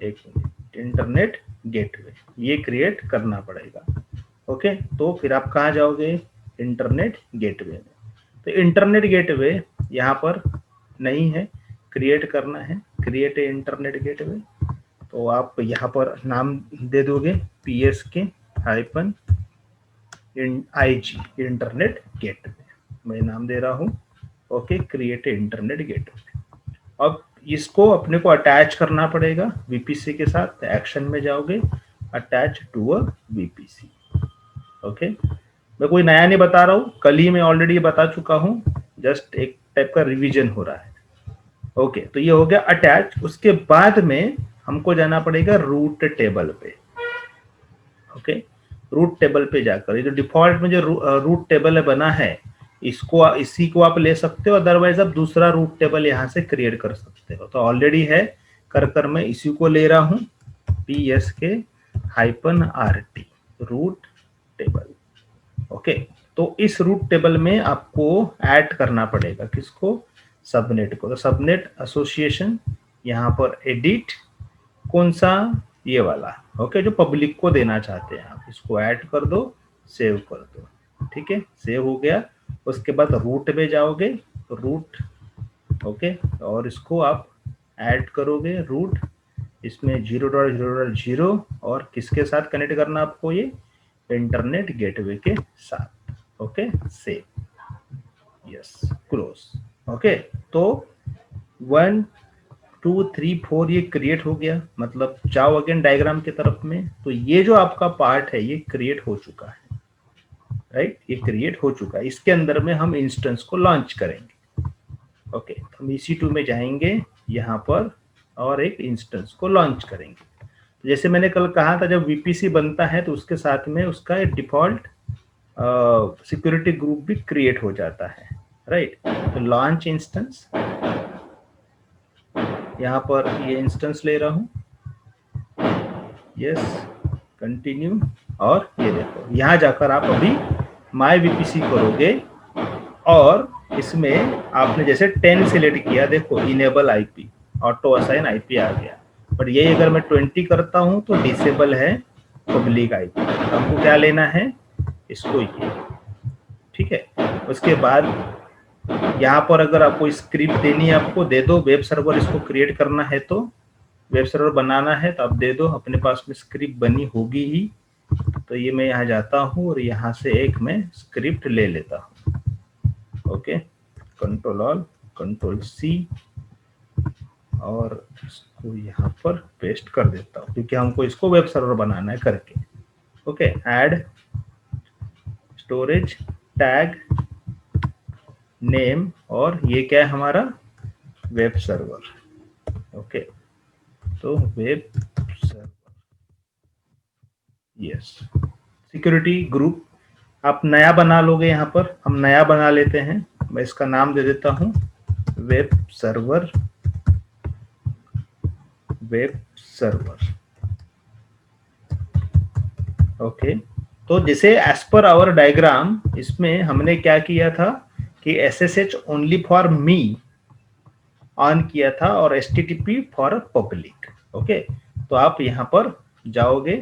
एक मिनट, इंटरनेट गेटवे ये क्रिएट करना पड़ेगा। ओके, तो फिर आप कहाँ जाओगे, इंटरनेट गेटवे में। तो इंटरनेट गेटवे यहाँ पर नहीं है, क्रिएट करना है, क्रिएट ए इंटरनेट गेटवे। तो आप यहाँ पर नाम दे दोगे PSK hyphen IG internet gateway, मैं नाम दे रहा हूँ। Okay, create a internet gateway. अब इसको अपने को अटैच करना पड़ेगा VPC के साथ। एक्शन में जाओगे, attach to a VPC। Okay, मैं कोई नया नहीं बता रहा हूँ, कल ही मैं ऑलरेडी बता चुका हूँ, जस्ट एक टाइप का रिवीजन हो रहा है। ओके, तो ये हो गया अटैच। उसके बाद में हमको जाना पड़ेगा रूट टेबल पे। ओके, रूट टेबल पे जाकर ये जो डिफॉल्ट में जो रूट टेबल बना है, इसी को आप ले सकते हो, अदरवाइज आप दूसरा रूट टेबल यहाँ से क्रिएट कर सकते हो। तो ऑलरेडी है, कर मैं इसी को ले रहा हूँ, PSK hyphen RT route table. Okay, तो इस रूट टेबल में आपको ऐड करना पड़ेगा किसको, सबनेट को। तो सबनेट एसोसिएशन, यहाँ पर एडिट, कौन सा, ये वाला। ओके, जो पब्लिक को देना चाहते हैं आप, इसको ऐड कर दो, सेव कर दो। ठीक है, सेव हो गया। उसके बाद रूट में जाओगे, रूट। ओके, और इसको आप ऐड करोगे रूट, इसमें 0.0.0 और किसके साथ कनेक्ट करना आपको, ये इंटरनेट गेटवे के साथ। Okay, save, yes, close. Okay, तो 1 2 3 4 ये क्रिएट हो गया। मतलब जाओ अगेन डायग्राम की तरफ में, तो ये जो आपका पार्ट है ये क्रिएट हो चुका है, राइट, ये क्रिएट हो चुका है। इसके अंदर में हम इंस्टेंस को लॉन्च करेंगे। ओके, हम EC2 में जाएंगे यहाँ पर और एक इंस्टेंस को लॉन्च करेंगे। जैसे मैंने कल कहा था, जब VPC बनता है तो उसके साथ में उसका एक डिफॉल्ट सिक्योरिटी ग्रुप भी क्रिएट हो जाता है, राइट। तो लॉन्च इंस्टेंस, यहाँ पर ये इंस्टेंस ले रहा हूँ, यस, कंटिन्यू। और ये देखो, यहाँ जाकर आप अभी माई VPC करोगे और इसमें आपने जैसे 10 सिलेक्ट किया, देखो enable IP, auto assign IP आ गया। पर ये अगर मैं 20 करता हूँ तो डिसेबल है पब्लिक IP। आपको क्या लेना है, इसको ये, ठीक है। उसके बाद यहाँ पर अगर आपको स्क्रिप्ट देनी है, आपको दे दो। वेब सर्वर इसको क्रिएट करना है, तो वेब सर्वर बनाना है तो आप दे दो, अपने पास में स्क्रिप्ट बनी होगी ही। तो ये मैं यहाँ जाता हूँ और यहाँ से एक मैं स्क्रिप्ट ले लेता हूँ। ओके, Ctrl+Alt Ctrl+C और इसको यहाँ पर पेस्ट कर देता हूँ, क्योंकि हमको इसको वेब सर्वर बनाना है करके। Okay, add storage tag name, और ये क्या है हमारा, वेब सर्वर। ओके, तो web server, yes, security group आप नया बना लोगे। यहाँ पर हम नया बना लेते हैं, मैं इसका नाम दे देता हूँ web server, web server. Okay, तो जैसे एज पर आवर डायग्राम, इसमें हमने क्या किया था कि SSH only for me on किया था और HTTP फॉर पब्लिक। ओके, तो आप यहाँ पर जाओगे,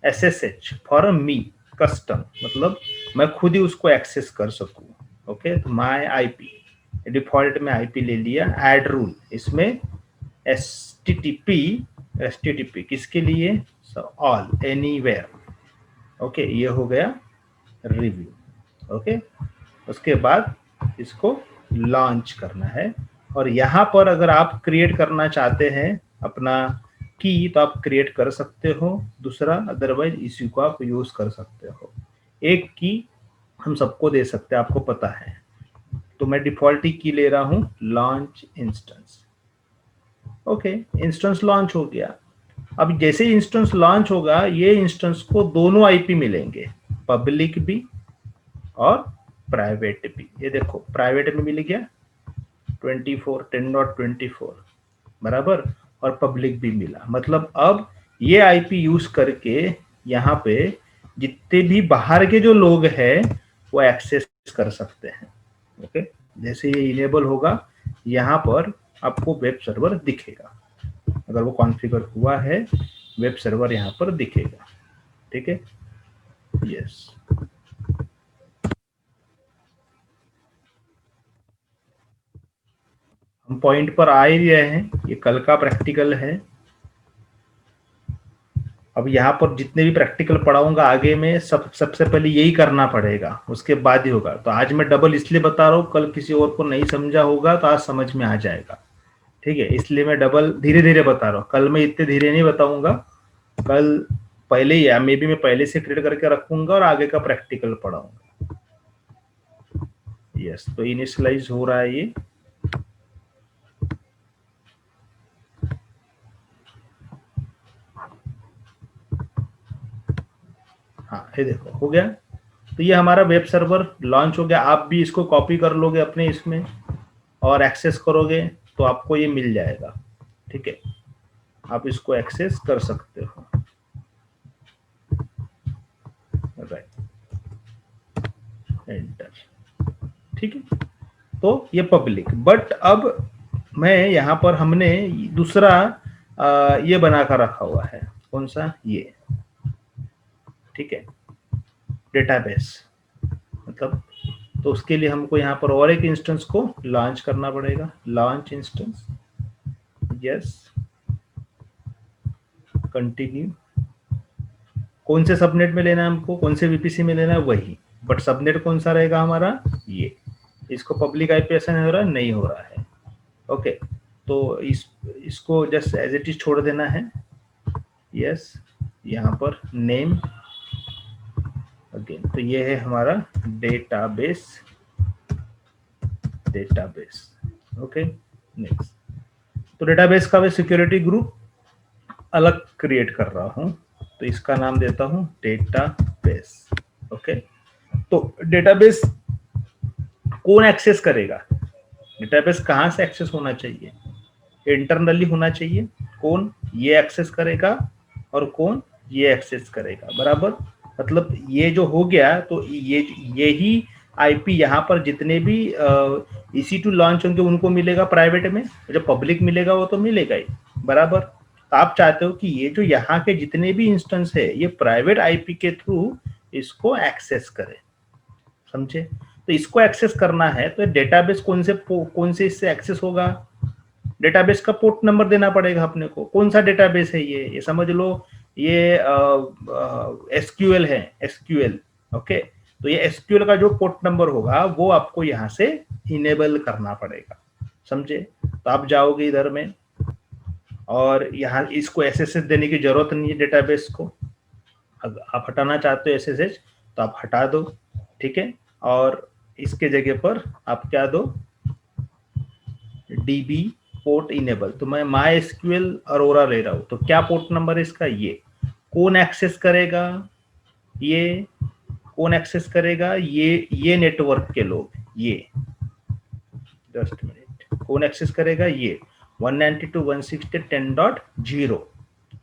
SSH फॉर मी कस्टम, मतलब मैं खुद ही उसको एक्सेस कर सकूं। ओके, तो माई IP डिफॉल्ट में IP ले लिया। ऐड रूल, इसमें HTTP किसके लिए, ऑल, एनीवेयर। ओके, ये हो गया रिव्यू। ओके, उसके बाद इसको लॉन्च करना है। और यहाँ पर अगर आप क्रिएट करना चाहते हैं अपना की, तो आप क्रिएट कर सकते हो दूसरा, अदरवाइज इसी को आप यूज कर सकते हो। एक की हम सबको दे सकते हैं, आपको पता है। तो मैं डिफॉल्ट की ले रहा हूँ, launch instance. Okay, instance launch हो गया। अब जैसे इंस्टेंस लॉन्च होगा, ये इंस्टेंस को दोनों IP मिलेंगे, पब्लिक भी और प्राइवेट भी। ये देखो, प्राइवेट में मिल गया 10.24 बराबर, और पब्लिक भी मिला। मतलब अब ये IP यूज करके यहाँ पे जितने भी बाहर के जो लोग हैं वो एक्सेस कर सकते हैं। ओके, जैसे ये इनेबल होगा, यहाँ पर आपको वेब सर्वर दिखेगा। अगर वो कॉन्फ़िगर हुआ है, वेब सर्वर यहाँ पर दिखेगा। ठीक है, यस, हम पॉइंट पर आ ही रहे हैं, ये कल का प्रैक्टिकल है। अब यहाँ पर जितने भी प्रैक्टिकल पढ़ाऊंगा आगे में सबसे पहले यही करना पड़ेगा, उसके बाद ही होगा। तो आज मैं डबल इसलिए बता रहा हूँ, कल किसी और को नहीं समझा होगा तो आज समझ में आ जाएगा, ठीक है। इसलिए मैं डबल धीरे धीरे बता रहा हूँ, कल मैं इतने धीरे नहीं बताऊंगा। कल पहले ही मे बी मैं पहले से क्रिएट करके रखूंगा और आगे का प्रैक्टिकल पढ़ाऊंगा। यस, तो इनिशियलाइज हो रहा है ये। हाँ, ये देखो हो गया। तो ये हमारा वेब सर्वर लॉन्च हो गया। आप भी इसको कॉपी कर लोगे अपने इसमें और एक्सेस करोगे तो आपको ये मिल जाएगा, ठीक है। आप इसको एक्सेस कर सकते हो, राइट, एंटर, ठीक है। तो ये पब्लिक, बट अब मैं यहाँ पर हमने दूसरा ये बना कर रखा हुआ है, कौन सा, ये, ठीक है, डेटाबेस। मतलब तो उसके लिए हमको यहाँ पर और एक इंस्टेंस को लॉन्च करना पड़ेगा, लॉन्च इंस्टेंस, यस, कंटिन्यू। कौन से सबनेट में लेना है हमको, कौन से वीपीसी में लेना है, वही, बट सबनेट कौन सा रहेगा हमारा, ये। इसको पब्लिक आईपी असाइन हो रहा है, नहीं हो रहा है, ओके। तो इसको जस्ट एज इट इज छोड़ देना है, यस। यहाँ पर नेम अगेन, तो ये है हमारा डेटाबेस, डेटाबेस, ओके, नेक्स्ट। तो डेटाबेस का मैं सिक्योरिटी ग्रुप अलग क्रिएट कर रहा हूं, तो इसका नाम देता हूं डेटाबेस, ओके। तो डेटाबेस कौन एक्सेस करेगा, डेटाबेस कहां से एक्सेस होना चाहिए, इंटरनली होना चाहिए। कौन ये एक्सेस करेगा और कौन ये एक्सेस करेगा, बराबर। मतलब ये जो हो गया, तो ये ही आईपी यहाँ पर जितने भी EC2 लॉन्च होंगे उनको मिलेगा प्राइवेट में, जो पब्लिक मिलेगा वो तो मिलेगा ही, बराबर। तो आप चाहते हो कि ये जो यहाँ के जितने भी इंस्टेंस है ये प्राइवेट आईपी के थ्रू इसको एक्सेस करे, समझे। तो इसको एक्सेस करना है तो डेटाबेस कौन से इससे एक्सेस होगा, डेटाबेस का पोर्ट नंबर देना पड़ेगा अपने को। कौन सा डेटाबेस है ये समझ लो, ये एसक्यूएल है, एसक्यूएल, ओके। तो ये एसक्यूएल का जो पोर्ट नंबर होगा वो आपको यहाँ से इनेबल करना पड़ेगा, समझे। तो आप जाओगे इधर में और यहाँ इसको एसएसएच देने की जरूरत नहीं है डेटाबेस को। अगर आप हटाना चाहते हो एसएसएच तो आप हटा दो, ठीक है। और इसके जगह पर आप क्या दो, डीबी पोर्ट इनेबल। तो मैं माई एसक्यूएल अरोरा ले रहा हूं, तो क्या पोर्ट नंबर है इसका, ये। कौन एक्सेस करेगा, ये। कौन एक्सेस करेगा, ये नेटवर्क के लोग, ये, जस्ट मिनट, कौन एक्सेस करेगा, ये 192.168.10.0,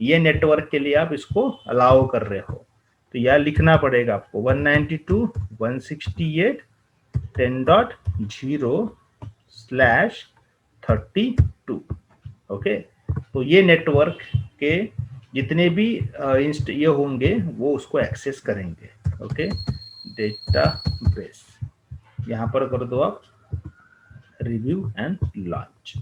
ये नेटवर्क के लिए आप इसको अलाउ कर रहे हो। तो यह लिखना पड़ेगा आपको 192.168.10/32, ओके। तो ये नेटवर्क के जितने भी ये होंगे वो उसको एक्सेस करेंगे, ओके। डेटाबेस यहाँ पर कर दो आप रिव्यू एंड लॉन्च,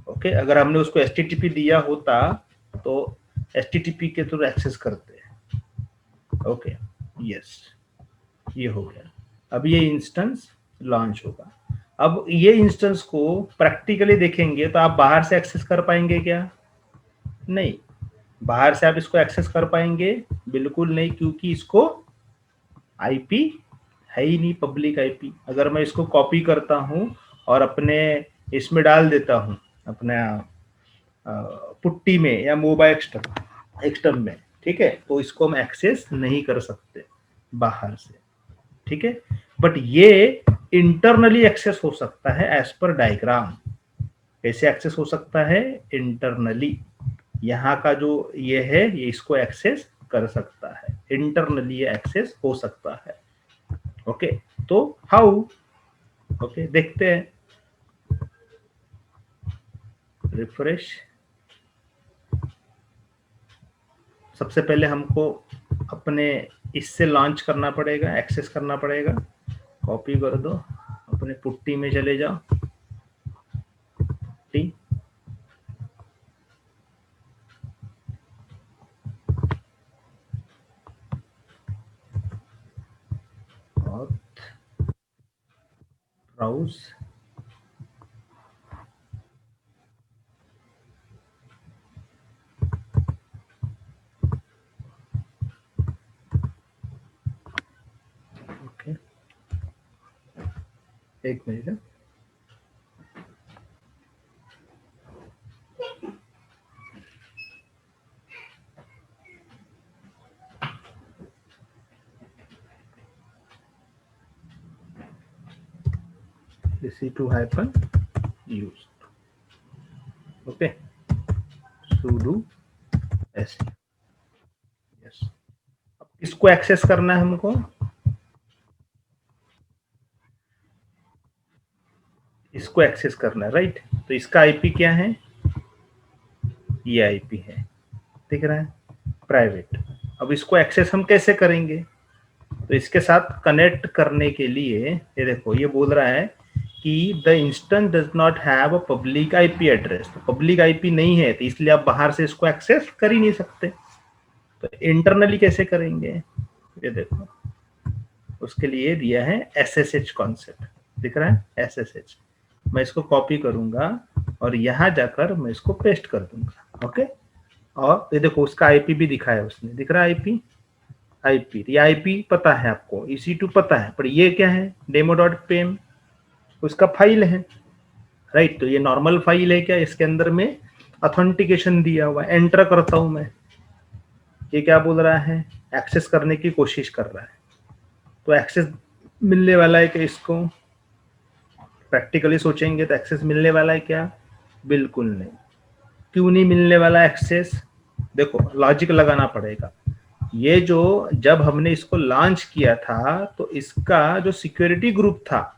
ओके। अगर हमने उसको HTTP दिया होता तो HTTP के थ्रू एक्सेस करते हैं, ओके, यस, ये हो गया। अब ये इंस्टेंस लॉन्च होगा। अब ये इंस्टेंस को प्रैक्टिकली देखेंगे तो आप बाहर से एक्सेस कर पाएंगे क्या, नहीं। बाहर से आप इसको एक्सेस कर पाएंगे, बिल्कुल नहीं, क्योंकि इसको आईपी है ही नहीं, पब्लिक आईपी। अगर मैं इसको कॉपी करता हूं और अपने इसमें डाल देता हूं, अपना पुट्टी में या मोबाइल एक्सटर्न में, ठीक है, तो इसको हम एक्सेस नहीं कर सकते बाहर से, ठीक है। बट ये इंटरनली एक्सेस हो सकता है एज पर डायग्राम। कैसे एक्सेस हो सकता है, इंटरनली। यहाँ का जो ये है ये इसको एक्सेस कर सकता है, इंटरनली ये एक्सेस हो सकता है, ओके। तो हाउ, ओके, देखते हैं, रिफ्रेश। सबसे पहले हमको अपने इससे लॉन्च करना पड़ेगा, एक्सेस करना पड़ेगा। कॉपी कर दो, अपने पुट्टी में चले जाओ, पुट्टी, और ब्राउज, ओके, एक minute. EC2 hyphen use, okay, sudo s, yes. अब किसको एक्सेस करना है हमको? इसको एक्सेस करना है, राइट। तो इसका आईपी क्या है? ये आईपी है, दिख रहा है, प्राइवेट। अब इसको एक्सेस हम कैसे करेंगे? तो इसके साथ कनेक्ट करने के लिए ये देखो, ये बोल रहा है कि the instance does not have a public IP address. तो पब्लिक आईपी नहीं है, तो इसलिए आप बाहर से इसको एक्सेस कर ही नहीं सकते। तो इंटरनली कैसे करेंगे? ये देखो, उसके लिए दिया है SSH कॉन्सेप्ट, दिख रहा है, SSH। मैं इसको कॉपी करूंगा और यहां जाकर मैं इसको पेस्ट कर दूंगा, ओके। और ये देखो, उसका आईपी भी दिखाया उसने, दिख रहा है आईपी, ये आईपी पता है आपको, EC2 पता है, पर ये क्या है? demo.pem, उसका फाइल है, राइट। तो ये नॉर्मल फाइल है क्या? इसके अंदर में ऑथेंटिकेशन दिया हुआ है। एंटर करता हूं मैं, ये क्या बोल रहा है? एक्सेस करने की कोशिश कर रहा है। तो एक्सेस मिलने वाला है क्या इसको? प्रैक्टिकली सोचेंगे तो एक्सेस मिलने वाला है क्या? बिल्कुल नहीं। क्यों नहीं मिलने वाला एक्सेस? देखो, लॉजिक लगाना पड़ेगा। ये जो जब हमने इसको लॉन्च किया था, तो इसका जो सिक्योरिटी ग्रुप था,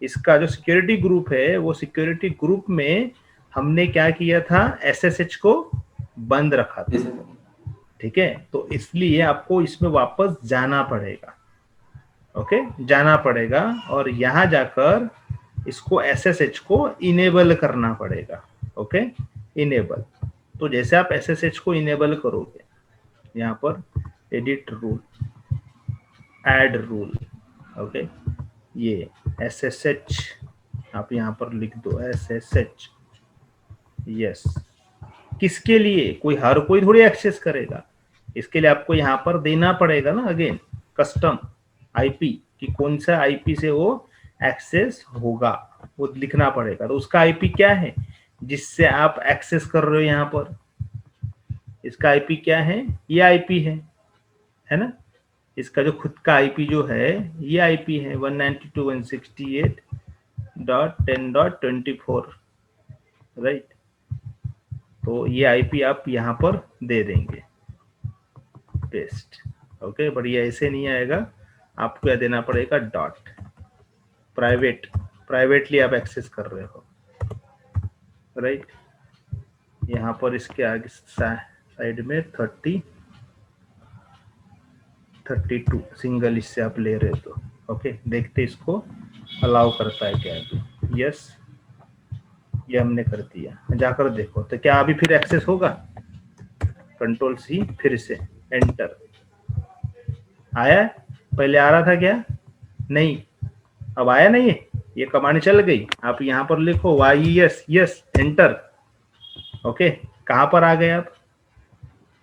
इसका जो सिक्योरिटी ग्रुप है, वो सिक्योरिटी ग्रुप में हमने क्या किया था? SSH को बंद रखा था, ठीक है। तो इसलिए आपको इसमें वापस जाना पड़ेगा, ओके, जाना पड़ेगा, और यहां जाकर इसको SSH को इनेबल करना पड़ेगा, ओके, इनेबल। तो जैसे आप SSH को इनेबल करोगे, यहाँ पर edit rule, add rule, okay, ये SSH आप यहाँ पर लिख दो, SSH, यस। किसके लिए? कोई हर कोई थोड़ी एक्सेस करेगा, इसके लिए आपको यहाँ पर देना पड़ेगा ना, अगेन कस्टम आईपी, कि कौन सा आईपी से वो एक्सेस होगा, वो लिखना पड़ेगा। तो उसका आईपी क्या है जिससे आप एक्सेस कर रहे हो? यहाँ पर इसका आईपी क्या है? ये आईपी है ना। इसका जो खुद का आईपी जो है, ये आईपी है 192.168.10.24, राइट। तो ये आईपी आप यहाँ पर दे देंगे, पेस्ट, ओके। बढ़िया, ऐसे नहीं आएगा, आपको क्या देना पड़ेगा? डॉट प्राइवेटली आप एक्सेस कर रहे हो, राइट। यहाँ पर इसके आगे साइड में 32 सिंगल इससे आप ले रहे हो तो, ओके। देखते इसको अलाउ करता है क्या अभी? यस, ये हमने कर दिया। जाकर देखो तो क्या अभी फिर एक्सेस होगा? Ctrl+C, फिर से एंटर, आया? पहले आ रहा था क्या? नहीं, अब आया नहीं है, ये कमांड चल गई। आप यहाँ पर लिखो YES, यस, एंटर, ओके। कहाँ पर आ गए आप?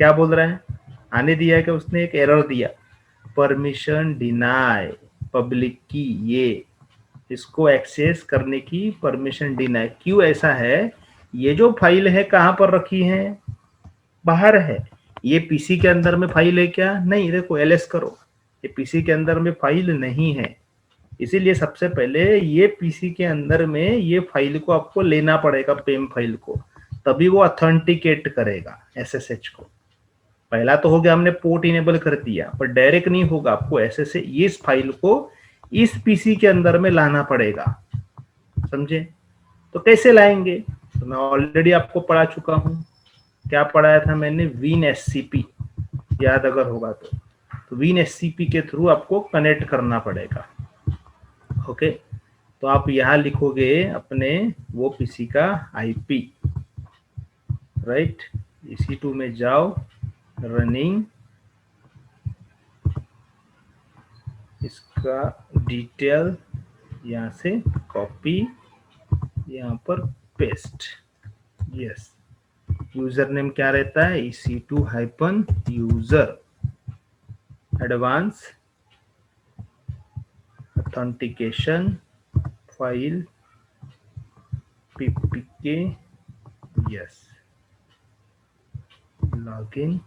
क्या बोल रहा है? आने दिया कि उसने एक एरर दिया, परमिशन डिनाई, पब्लिक की, ये इसको एक्सेस करने की परमिशन डिनाई। क्यों ऐसा है? ये जो फाइल है कहाँ पर रखी है? बाहर है। ये पीसी के अंदर में फाइल है क्या? नहीं। देखो, एलएस करो, ये पीसी के अंदर में फाइल नहीं है। इसीलिए सबसे पहले ये पीसी के अंदर में ये फाइल को आपको लेना पड़ेगा, पेम फाइल को, तभी वो ऑथेंटिकेट करेगा SSH को। पहला तो हो गया, हमने पोर्ट इनेबल कर दिया, पर डायरेक्ट नहीं होगा, आपको SSH इस फाइल को इस पीसी के अंदर में लाना पड़ेगा, समझे? तो कैसे लाएंगे? तो मैं ऑलरेडी आपको पढ़ा चुका हूं। क्या पढ़ाया था मैंने? WinSCP, याद अगर होगा तो। तो WinSCP के थ्रू आपको कनेक्ट करना पड़ेगा। ओके, तो आप यहाँ लिखोगे अपने वो पीसी का IP, राइट। EC2 में जाओ, रनिंग, इसका डिटेल यहाँ से कॉपी, यहाँ पर पेस्ट। यस, यूजर नेम क्या रहता है, EC2-user advance authentication file PPK, yes, login,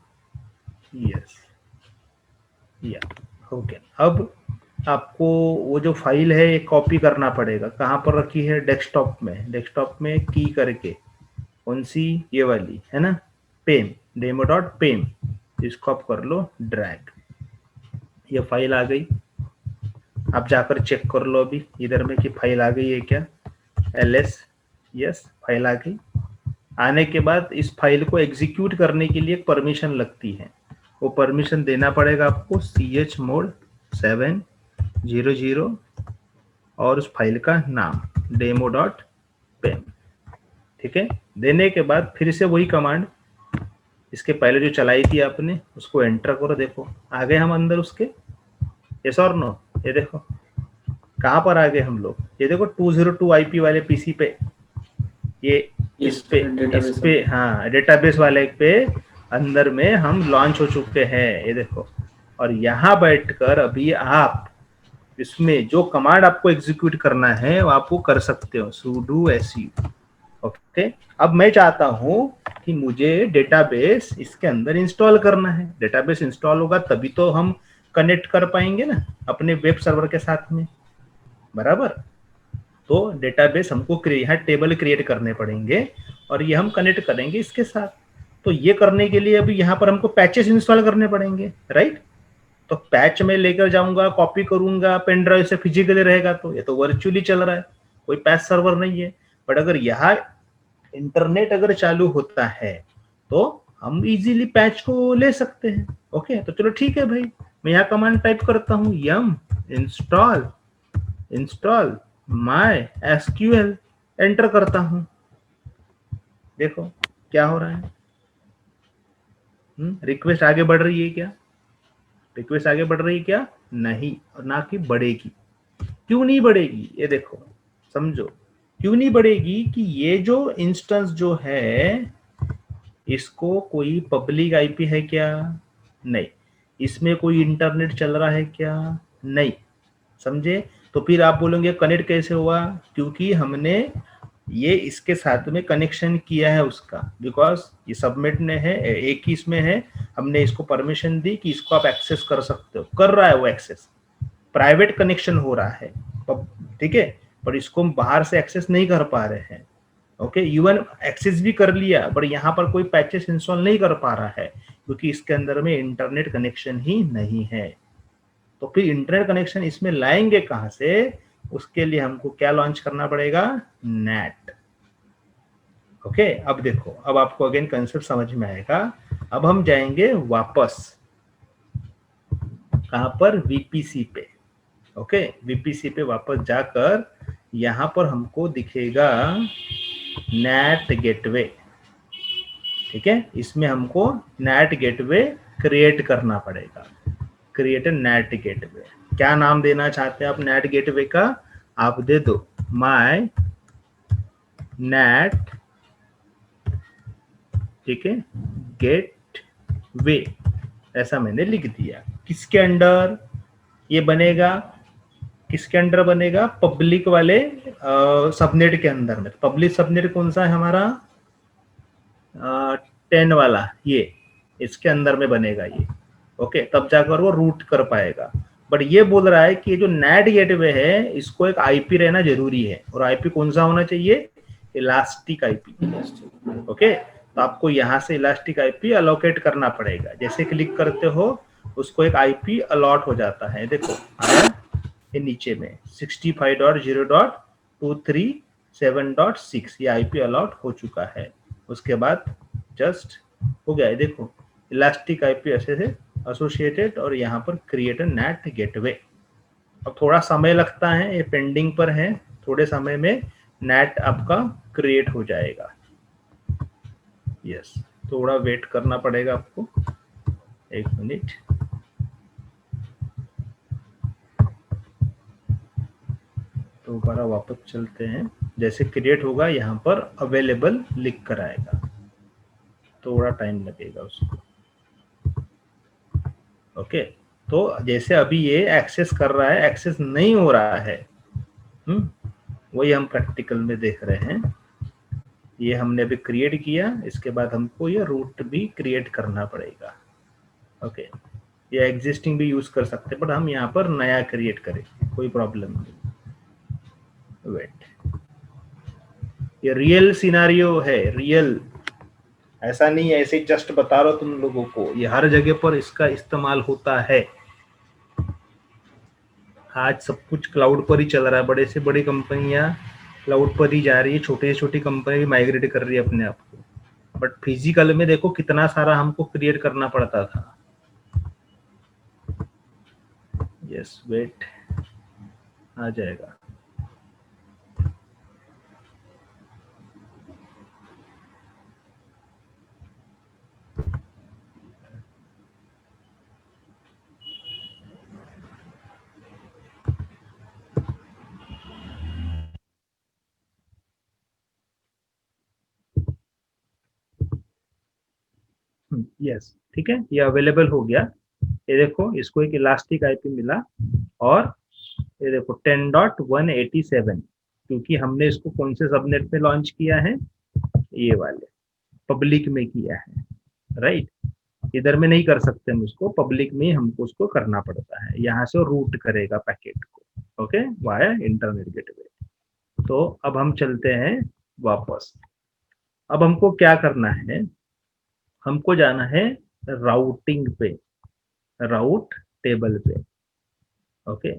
yes, या ओके। अब आपको वो जो फाइल है ये कॉपी करना पड़ेगा। कहाँ पर रखी है, डेस्कटॉप में। डेस्कटॉप में की करके, कौन सी, ये वाली है ना, पेम, demo.pem, इसको आप कर लो ड्रैग। ये फाइल आ गई। आप जाकर चेक कर लो अभी इधर में कि फाइल आ गई है क्या, ls, यस, फाइल आ गई। आने के बाद इस फाइल को एग्जीक्यूट करने के लिए परमिशन लगती है, वो परमिशन देना पड़ेगा आपको, chmod 700 और उस फाइल का नाम demo.pem, ठीक है। देने के बाद फिर से वही कमांड इसके पहले जो चलाई थी आपने उसको एंटर करो। देखो आ गए हम अंदर उसके, यस और नो। ये देखो कहाँ पर आ गए हम लोग, ये देखो 202 IP वाले पीसी पे, ये इस पे हाँ डेटाबेस वाले पे अंदर में हम लॉन्च हो चुके हैं, ये देखो। और यहाँ बैठकर अभी आप इसमें जो कमांड आपको एग्जीक्यूट करना है वो आप वो कर सकते हो, sudo su। ओके, अब मैं चाहता हूं कि मुझे डेटाबेस इसके अंदर इंस्टॉल करना है। डेटाबेस इंस्टॉल होगा तभी तो हम कनेक्ट कर पाएंगे ना अपने वेब सर्वर के साथ में, बराबर। तो डेटाबेस हमको यहाँ टेबल क्रिएट करने पड़ेंगे और ये हम कनेक्ट करेंगे इसके साथ। तो ये करने के लिए अभी यहाँ पर हमको पैचेस इंस्टॉल करने पड़ेंगे, राइट। तो पैच में लेकर जाऊंगा, कॉपी करूंगा, पेन ड्राइव से फिजिकली रहेगा, तो ये तो वर्चुअली चल रहा है, कोई पैच सर्वर नहीं है। बट अगर यहाँ इंटरनेट अगर चालू होता है तो हम इजीली पैच को ले सकते हैं। ओके, तो चलो ठीक है भाई, मैं यहाँ कमांड टाइप करता हूँ, yum इंस्टॉल MySQL, एंटर करता हूँ। देखो क्या हो रहा है, रिक्वेस्ट आगे बढ़ रही है क्या, रिक्वेस्ट आगे बढ़ रही है क्या, नहीं, और ना कि बढ़ेगी। क्यों नहीं बढ़ेगी, ये देखो समझो क्यों नहीं बढ़ेगी कि ये जो इंस्टेंस जो है इसको कोई पब्लिक IP है क्या, नहीं। इसमें कोई इंटरनेट चल रहा है क्या, नहीं, समझे। तो फिर आप बोलोगे कनेक्ट कैसे हुआ, क्योंकि हमने ये इसके साथ में कनेक्शन किया है उसका, बिकॉज ये सबमिट ने है, एक ही इसमें है, हमने इसको परमिशन दी कि इसको आप एक्सेस कर सकते हो, कर रहा है वो एक्सेस, प्राइवेट कनेक्शन हो रहा है, ठीक है। पर इसको हम बाहर से एक्सेस नहीं कर पा रहे हैं। ओके, इवन एक्सेस भी कर लिया बट यहाँ पर कोई पैचेस इंस्टॉल नहीं कर पा रहा है क्योंकि इसके अंदर में इंटरनेट कनेक्शन ही नहीं है। तो फिर इंटरनेट कनेक्शन इसमें लाएंगे कहाँ से, उसके लिए हमको क्या लॉन्च करना पड़ेगा, नेट। ओके, अब देखो, अब आपको अगेन कंसेप्ट समझ में आएगा। अब हम जाएंगे वापस कहाँ पर, VPC पे। ओके, VPC पे वापस जाकर यहाँ पर हमको दिखेगा नेट गेटवे, ठीक है। इसमें हमको नेट गेटवे क्रिएट करना पड़ेगा, क्रिएट अ नेट गेटवे। क्या नाम देना चाहते हैं आप नेट गेटवे का, आप दे दो माय नेट, ठीक है, गेटवे, ऐसा मैंने लिख दिया। किसके अंडर ये बनेगा, किसके अंडर बनेगा, पब्लिक वाले सबनेट के अंदर में। पब्लिक सबनेट कौन सा है हमारा, 10 वाला, ये इसके अंदर में बनेगा ये। ओके, तब जाकर वो रूट कर पाएगा। बट ये बोल रहा है कि जो नेट गेटवे है इसको एक IP रहना जरूरी है, और IP कौन सा होना चाहिए, इलास्टिक IP। ओके, तो आपको यहाँ से इलास्टिक IP अलोकेट करना पड़ेगा। जैसे क्लिक करते हो उसको एक IP अलॉट हो जाता है, देखो आया ये नीचे में 65.0.237.6 ये IP अलॉट हो चुका है। उसके बाद जस्ट हो गया है, देखो इलास्टिक IP ऐसे से एसोसिएटेड और यहाँ पर क्रिएट अ नेट गेटवे। अब थोड़ा समय लगता है, ये पेंडिंग पर है, थोड़े समय में नेट आपका क्रिएट हो जाएगा। यस, थोड़ा वेट करना पड़ेगा आपको, 1 मिनट। दोबारा वापस चलते हैं, जैसे क्रिएट होगा यहाँ पर अवेलेबल लिख कर आएगा, थोड़ा टाइम लगेगा उसको। ओके, तो जैसे अभी ये एक्सेस कर रहा है, एक्सेस नहीं हो रहा है, वही हम प्रैक्टिकल में देख रहे हैं। ये हमने अभी क्रिएट किया, इसके बाद हमको ये रूट भी क्रिएट करना पड़ेगा। ओके, ये एग्जिस्टिंग भी यूज कर सकते हैं, बट हम यहाँ पर नया क्रिएट करेंगे, कोई प्रॉब्लम नहीं। वेट, ये रियल सिनारियो है, रियल, ऐसा नहीं है ऐसे जस्ट बता रहा हूं तुम लोगों को, ये हर जगह पर इसका इस्तेमाल होता है। आज सब कुछ क्लाउड पर ही चल रहा है, बड़े से बड़ी कंपनियां क्लाउड पर ही जा रही है, छोटी से छोटी कंपनी भी माइग्रेट कर रही है अपने आप को। बट फिजिकल में देखो कितना सारा हमको क्रिएट करना पड़ता था। यस, वेट, आ जाएगा। यस, ठीक है, ये अवेलेबल हो गया। ये देखो, इसको एक इलास्टिक आईपी मिला, और ये देखो 10.187, क्योंकि हमने इसको कौन से सबनेट में लॉन्च किया है, ये वाले पब्लिक में किया है, राइट। इधर में नहीं कर सकते हम इसको, पब्लिक में हमको उसको करना पड़ता है, यहाँ से रूट करेगा पैकेट को, ओके, वाया इंटरनेट गेटवे। तो अब हम चलते हैं वापस। अब हमको क्या करना है, हमको जाना है राउटिंग पे, राउट टेबल पे। ओके,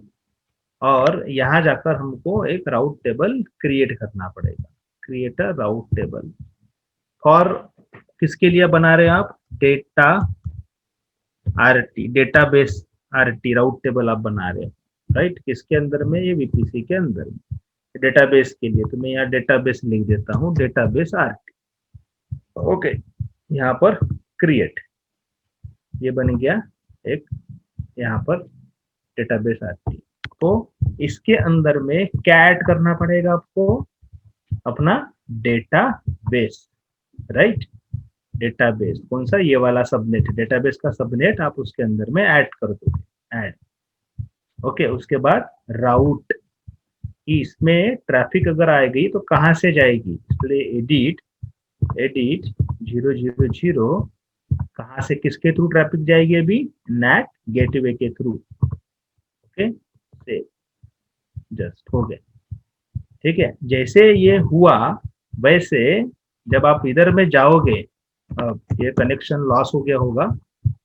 और यहाँ जाकर हमको एक राउट टेबल क्रिएट करना पड़ेगा, क्रिएट अ राउट टेबल। और किसके लिए बना रहे हैं आप, डेटा आरटी, डेटाबेस आरटी राउट टेबल आप बना रहे हैं, राइट। किसके अंदर में, ये वीपीसी के अंदर में, डेटाबेस के लिए। तो मैं यहाँ डेटाबेस लिख देता हूँ, डेटाबेस आरटी। ओके, यहाँ पर क्रिएट, ये बन गया एक, यहाँ पर डेटाबेस आरटी। तो इसके अंदर में क्या ऐड करना पड़ेगा आपको, अपना डेटाबेस, राइट। डेटाबेस कौन सा, ये वाला सबनेट, डेटाबेस का सबनेट आप उसके अंदर में ऐड कर दोगे, ऐड। ओके, उसके बाद राउट, इसमें ट्रैफिक अगर आएगी तो कहाँ से जाएगी, इसलिए एडिट, एडिट 000, कहाँ से, किसके थ्रू ट्रैफिक जाएगी, अभी नेट गेटवे के थ्रू। ओके, से जस्ट हो गया, ठीक है। जैसे ये हुआ, वैसे जब आप इधर में जाओगे, ये कनेक्शन लॉस हो गया होगा,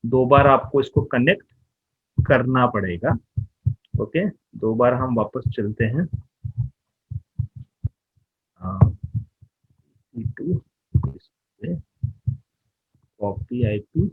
2 बार आपको इसको कनेक्ट करना पड़ेगा। ओके, 2 बार हम वापस चलते हैं, कॉपी आईपी,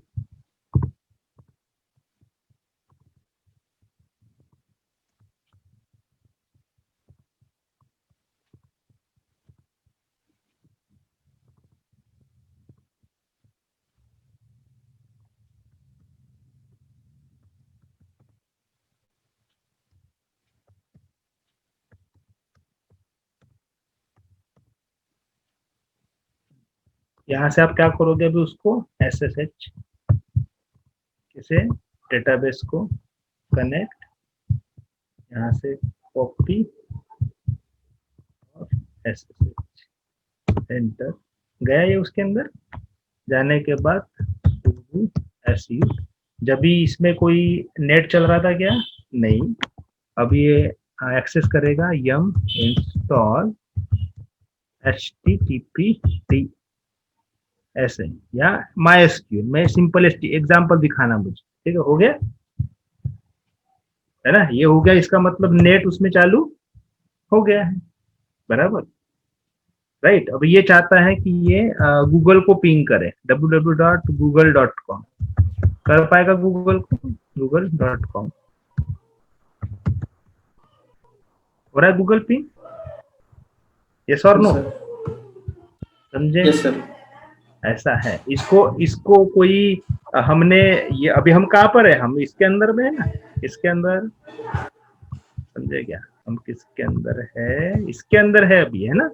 यहाँ से आप क्या करोगे, अभी उसको SSH, किसे, डेटाबेस को कनेक्ट, यहाँ से कॉपी और SSH, एंटर, गया ये उसके अंदर। जाने के बाद SU, जब भी इसमें कोई नेट चल रहा था क्या, नहीं, अभी ये एक्सेस करेगा यम इंस्टॉल HTTP ऐसे, या MySQL में सिंपल एग्जांपल दिखाना मुझे, ठीक है, हो गया है ना, ये हो गया, इसका मतलब नेट उसमें चालू हो गया है, बराबर, राइट। अब ये चाहता है कि ये गूगल को पिंग करे, www.google.com, कर पाएगा गूगल को, google.com हो रहा है गूगल पे, यस और नो, सर। समझे? Yes sir. ऐसा है, इसको इसको कोई हमने ये अभी हम कहाँ पर है, हम इसके अंदर में है ना, इसके अंदर, समझे क्या, हम किसके अंदर है, इसके अंदर है अभी, है ना,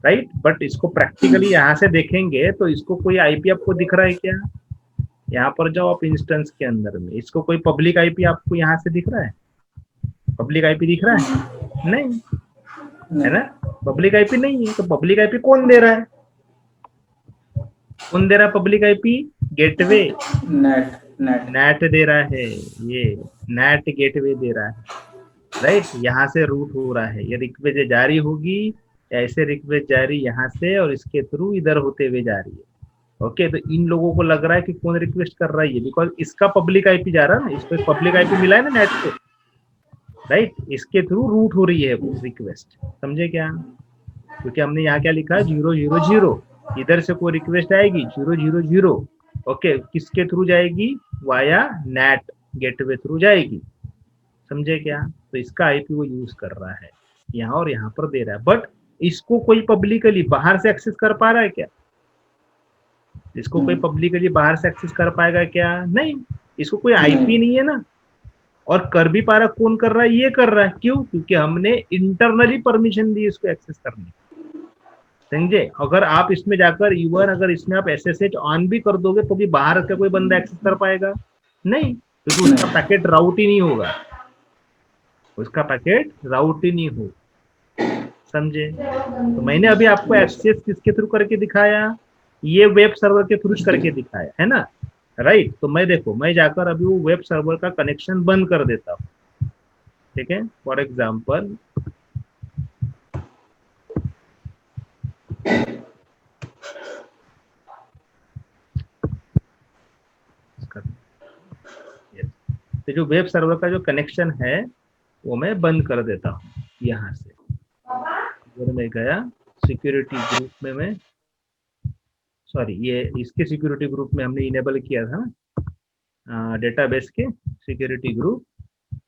राइट। बट इसको प्रैक्टिकली यहाँ से देखेंगे तो इसको कोई आईपी आपको दिख रहा है क्या? यहाँ पर जाओ आप इंस्टेंस के अंदर में, इसको कोई पब्लिक आईपी आपको यहाँ से दिख रहा है? पब्लिक आईपी दिख रहा है? नहीं, है नहीं। ना, पब्लिक आईपी नहीं है। तो पब्लिक आईपी कौन दे रहा है? कौन दे रहा है public IP? Gateway, net. Net. Net दे रहा है, ये नेट गेटवे दे रहा है, राइट। यहाँ से रूट हो रहा है, ये रिक्वेस्ट जारी होगी, ऐसे रिक्वेस्ट जारी यहाँ से और इसके थ्रू इधर होते हुए जा रही है। ओके, तो इन लोगों को लग रहा है कि कौन रिक्वेस्ट कर रहा है, ये बिकॉज इसका पब्लिक आईपी जा रहा है ना, इसको एक पब्लिक आईपी मिला है ना नेट से, राइट। इसके थ्रू रूट हो रही है वो रिक्वेस्ट, समझे क्या? क्योंकि हमने यहाँ क्या लिखा है, 000, इधर से कोई रिक्वेस्ट आएगी 000, ओके, किसके थ्रू जाएगी? वाया नेट गेटवे थ्रू जाएगी, समझे क्या? तो इसका आईपी वो यूज कर रहा है यहाँ और यहाँ पर दे रहा है, बट इसको कोई पब्लिकली बाहर से एक्सेस कर पा रहा है क्या? इसको कोई पब्लिकली बाहर से एक्सेस कर पाएगा क्या? नहीं, इसको कोई आईपी नहीं है ना। और कर भी पा रहा कौन कर रहा है? ये कर रहा है, क्यों? क्योंकि हमने इंटरनली परमिशन दी इसको एक्सेस करने, समझे? अगर आप इसमें जाकर इवन अगर इसमें आप एसएसएच ऑन भी कर दोगे तो भी बाहर का कोई बंदा एक्सेस कर पाएगा? नहीं, क्योंकि उसका पैकेट राउट ही नहीं होगा, उसका पैकेट राउट ही नहीं हो, समझे? तो मैंने अभी आपको एक्सेस किसके थ्रू करके दिखाया? ये वेब सर्वर के थ्रू करके दिखाया है ना, राइट। तो मैं देखो, मैं जाकर अभी वो वेब सर्वर का कनेक्शन बंद कर देता हूँ, ठीक है, फॉर एग्जाम्पल तो जो वेब सर्वर का जो कनेक्शन है वो मैं बंद कर देता हूँ यहाँ से। अगर मैं गया सिक्योरिटी ग्रुप में, मैं सॉरी, ये इसके सिक्योरिटी ग्रुप में हमने इनेबल किया था ना डेटाबेस के सिक्योरिटी ग्रुप,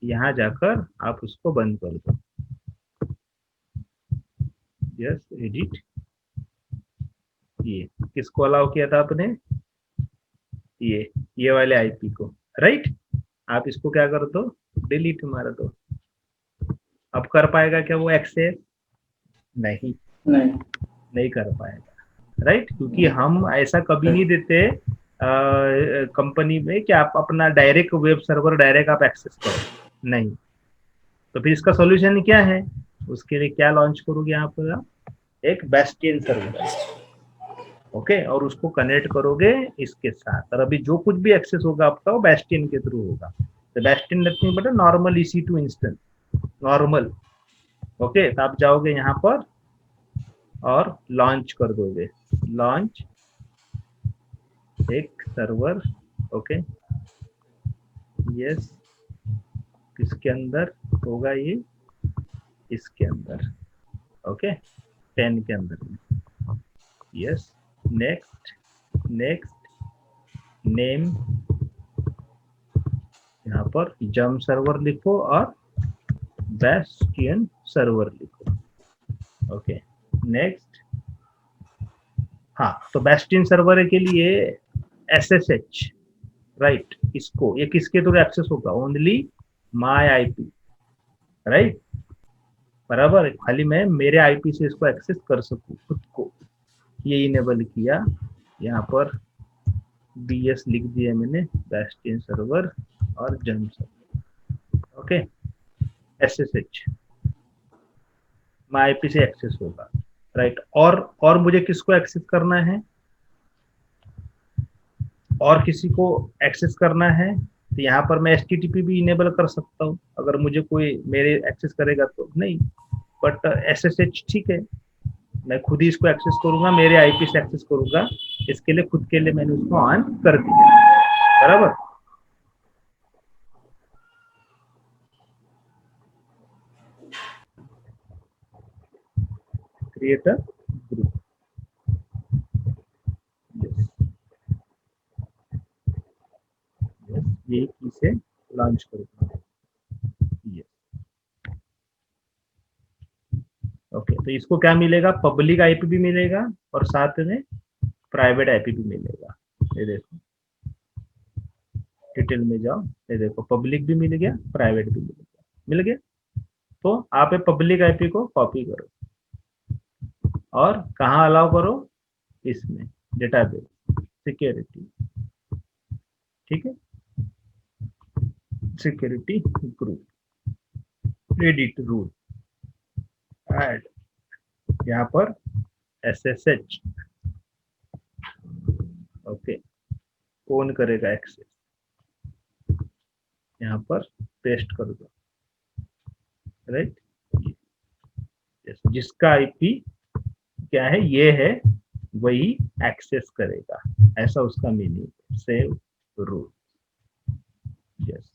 यहाँ जाकर आप उसको बंद कर दो, यस एडिट, ये किसको अलाउ किया था आपने? ये वाले आईपी को, राइट। आप इसको क्या कर दो? डिलीट मार दो। अब कर पाएगा क्या वो एक्सेस? नहीं, नहीं। नहीं कर पाएगा, राइट। क्योंकि हम ऐसा कभी नहीं देते कंपनी में कि आप अपना डायरेक्ट वेब सर्वर डायरेक्ट आप एक्सेस करो, नहीं। तो फिर इसका सॉल्यूशन क्या है? उसके लिए क्या लॉन्च करोगे आप? एक बेस्टियन सर्वर, ओके, और उसको कनेक्ट करोगे इसके साथ, और अभी जो कुछ भी एक्सेस होगा आपका वो बेस्टियन के थ्रू होगा। तो bastion nothing but normal EC2 instance, normal, okay. तो आप जाओगे यहाँ पर और लॉन्च कर दोगे, लॉन्च एक सर्वर, ओके, यस, किसके अंदर होगा ये? इसके अंदर, ओके, 10 के अंदर में, यस, नेक्स्ट, नेक्स्ट, नेम, यहाँ पर जम सर्वर लिखो और बेस्टियन सर्वर लिखो, ओके, नेक्स्ट। हाँ, तो बेस्टियन सर्वर के लिए SSH, राइट, इसको ये किसके थ्रू एक्सेस होगा? ओनली माई आईपी, राइट, बराबर। खाली मैं मेरे आईपी से इसको एक्सेस कर सकूं खुद को, ये इनेबल किया। यहाँ पर BS लिख दिया मैंने, बेस्टियन सर्वर और जम सर्वर, ओके, SSH माई आईपी से एक्सेस होगा, राइट। और मुझे किसको एक्सेस करना है? और किसी को एक्सेस करना है तो यहाँ पर मैं HTTP भी इनेबल कर सकता हूँ, अगर मुझे कोई मेरे एक्सेस करेगा तो नहीं, बट SSH ठीक है, मैं खुद ही इसको एक्सेस करूंगा, मेरे आईपी से एक्सेस करूंगा, इसके लिए खुद के लिए मैंने उसको ऑन कर दिया, बराबर। क्रिएट अ ग्रुप, ये की से लॉन्च करूंगा ये। ओके, तो इसको क्या मिलेगा, पब्लिक आईपी भी मिलेगा और साथ में प्राइवेट आईपी भी मिलेगा। ये देखो डिटेल में जाओ, ये देखो पब्लिक भी मिल गया, प्राइवेट भी मिल गया। तो आप पब्लिक आईपी को कॉपी करो और कहाँ अलाउ करो, इसमें डेटाबेस सिक्योरिटी, ठीक है, security group edit rule add, यहाँ पर SSH, ओके, कौन करेगा एक्सेस, यहाँ पर पेस्ट कर दो, राइट। जिसका आईपी क्या है, ये है, वही एक्सेस करेगा, ऐसा उसका मीनिंग, सेव रूल, यस।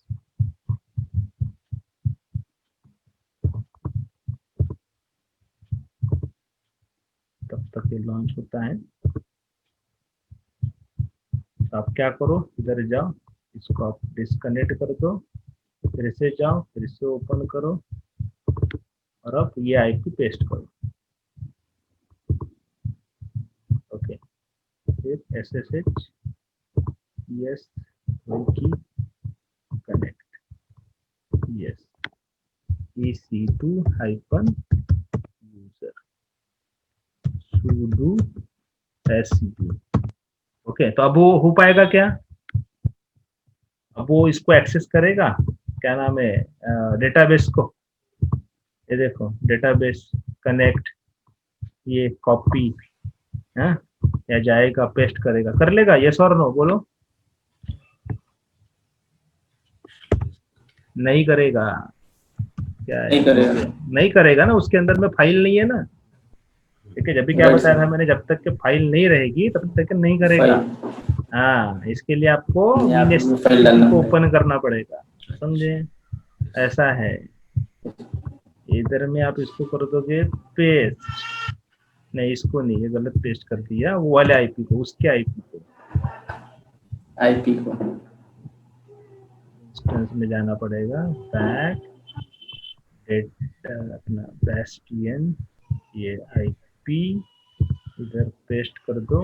तब तक ये लॉन्च होता है। तो आप क्या करो, इधर जाओ, इसको आप डिस्कनेक्ट कर दो, फिर से जाओ, फिर से ओपन करो और अब ये आईपी पेस्ट करो, ओके। फिर SSH यस, की connect yes, EC2 hyphen user sudo SU, okay. तो अब वो हो पाएगा क्या, अब वो इसको एक्सेस करेगा, क्या नाम है, डेटाबेस को, ये देखो डेटाबेस कनेक्ट, ये कॉपी है, या जाएगा पेस्ट करेगा, कर लेगा, यस और नो बोलो। नहीं करेगा, क्या है, नहीं करेगा। नहीं करेगा ना, उसके अंदर में फाइल नहीं है ना, ठीक है। जब भी क्या Right बताया sir। था मैंने, जब तक के फाइल नहीं रहेगी तब तक नहीं करेगा। फाइल हाँ, इसके लिए आपको यहाँ पे भी फाइल किसी डालना को पड़ेगा। ओपन करना पड़ेगा, समझे, ऐसा है। इधर में आप इसको कर दोगे पेस्ट, नहीं इसको नहीं, ये गलत पेस्ट कर दिया, वो वाले आईपी को, उसके आईपी को, आईपी को इंस्टेंस में जाना पड़ेगा, बैक अपना बेस्टियन, ये आईपी इधर पेस्ट कर दो,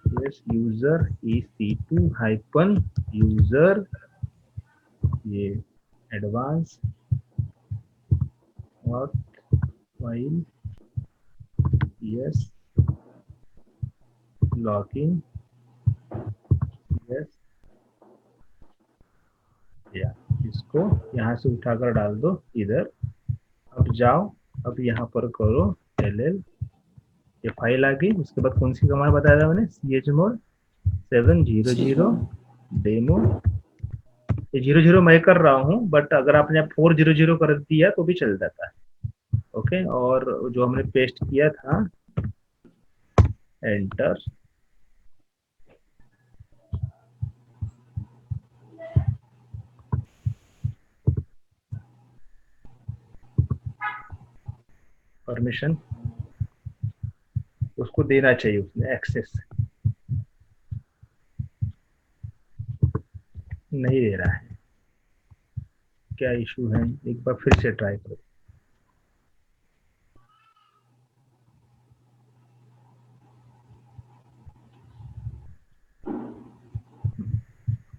yes, user EC2 hyphen user, ये एडवांस और फाइल, यस, लॉगिन, यस, या इसको यहाँ से उठाकर डाल दो इधर। अब जाओ, अब यहाँ पर करो LL, ये फाइल आ गई। उसके बाद कौन सी कमांड बताया था मैंने, chmod 700 डेमो, ये 00 मैं कर रहा हूँ, बट अगर आपने 400 कर दिया तो भी चल जाता है, ओके। और जो हमने पेस्ट किया था, एंटर, परमिशन उसको देना चाहिए, उसने एक्सेस नहीं दे रहा है, क्या इशू है, एक बार फिर से ट्राई करो।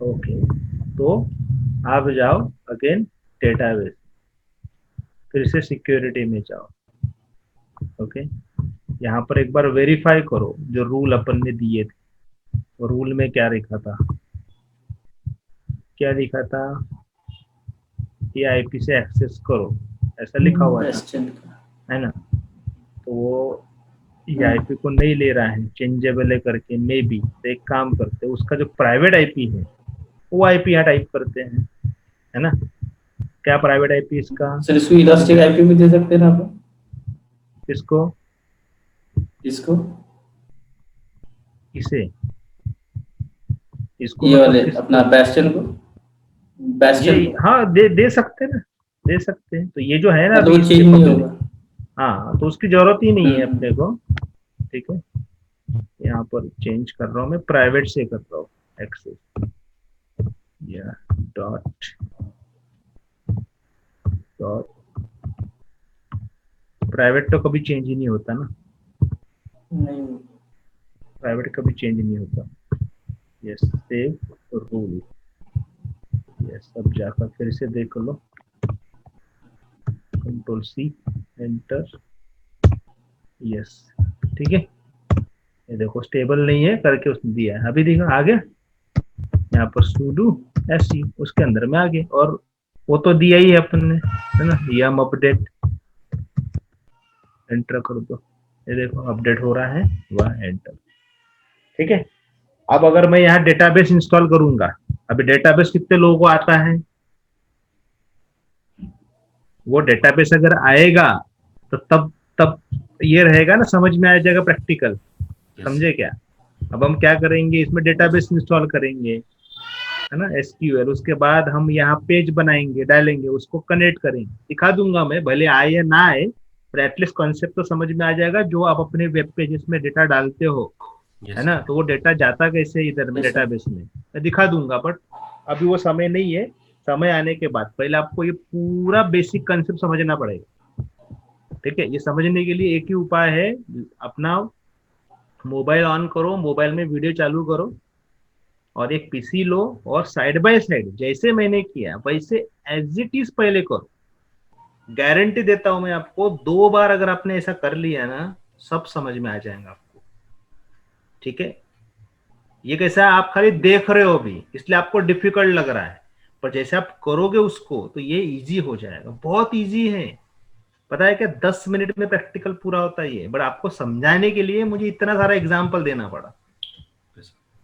ओके, तो आप जाओ अगेन डेटाबेस, फिर से सिक्योरिटी में जाओ, ओके। यहाँ पर एक बार वेरीफाई करो जो रूल अपन ने दिए थे, तो रूल में क्या लिखा था, क्या लिखा था, ये आईपी से एक्सेस करो, ऐसा लिखा हुआ था, बेस्टियन है ना। तो वो ये आईपी को नहीं ले रहा है, चेंजेबल है करके, मे बी। तो एक काम करते हैं, उसका जो प्राइवेट आईपी है वो आईपी यहाँ टाइप करते हैं, है ना। क्या प्राइवेट आईपी इसका, सर, इसको इलास्टिक आईपी भी दे सकते हैं ना आप, इसको, इसको इसे, इसको ये मतलब वाले अपना किसको, बेस्टियन को, ये, बेस्टियन को, हाँ दे सकते हैं ना, दे सकते हैं। तो ये जो है ना मतलब अभी वो इसके चेंज नहीं पब्लिक, होगा। हाँ, तो उसकी जरूरत ही नहीं है अपने हम्म। को, ठीक है। यहाँ पर चेंज कर रहा हूँ मैं, प्राइवेट से कर रहा हूँ एक्सेस, या डॉट प्राइवेट तो कभी चेंज ही नहीं होता ना, नहीं, प्राइवेट कभी चेंज नहीं होता। यस सेव रूल, यस अब जाकर फिर से देख लो, कंट्रोल सी एंटर, यस ठीक है। ये देखो स्टेबल नहीं है करके उसने दिया है, अभी देखो आ गया यहाँ पर sudo su उसके अंदर में आ गए, और वो तो दिया ही है अपन ने, है ना, यम अपडेट एंटर कर दो, ये देखो अपडेट हो रहा है, वह एंटर, ठीक है। अब अगर मैं यहाँ डेटाबेस इंस्टॉल करूंगा, अभी डेटाबेस कितने लोगों को आता है, वो डेटाबेस अगर आएगा तो तब तब ये रहेगा ना, समझ में आ जाएगा प्रैक्टिकल, समझे क्या। अब हम क्या करेंगे, इसमें डेटाबेस इंस्टॉल करेंगे, है ना, एसक्यूएल, उसके बाद हम यहाँ पेज बनाएंगे, डालेंगे, उसको कनेक्ट करेंगे, दिखा दूंगा मैं, भले आए या ना आए, पर एटलीस्ट कॉन्सेप्ट तो समझ में आ जाएगा, जो आप अपने वेब पेजेस में डेटा डालते हो, है ना, तो वो डेटा जाता कैसे इधर में यस सर। डेटाबेस में, मैं दिखा दूंगा, बट अभी वो समय नहीं है, समय आने के बाद पहले आपको ये पूरा बेसिक कंसेप्ट समझना पड़ेगा, ठीक है। ये समझने के लिए एक ही उपाय है, अपना मोबाइल ऑन करो, मोबाइल में वीडियो चालू करो, और एक पीसी लो, और साइड बाय साइड जैसे मैंने किया वैसे एज इट इज पहले करो, गारंटी देता हूं मैं आपको, 2 बार अगर आपने ऐसा कर लिया ना, सब समझ में आ जाएगा आपको, ठीक है। ये कैसा है, आप खाली देख रहे हो अभी इसलिए आपको डिफिकल्ट लग रहा है, पर जैसे आप करोगे उसको तो ये इजी हो जाएगा, बहुत इजी है। पता है क्या, 10 मिनट में प्रैक्टिकल पूरा होता है ये, बट आपको समझाने के लिए मुझे इतना सारा एग्जाम्पल देना पड़ा।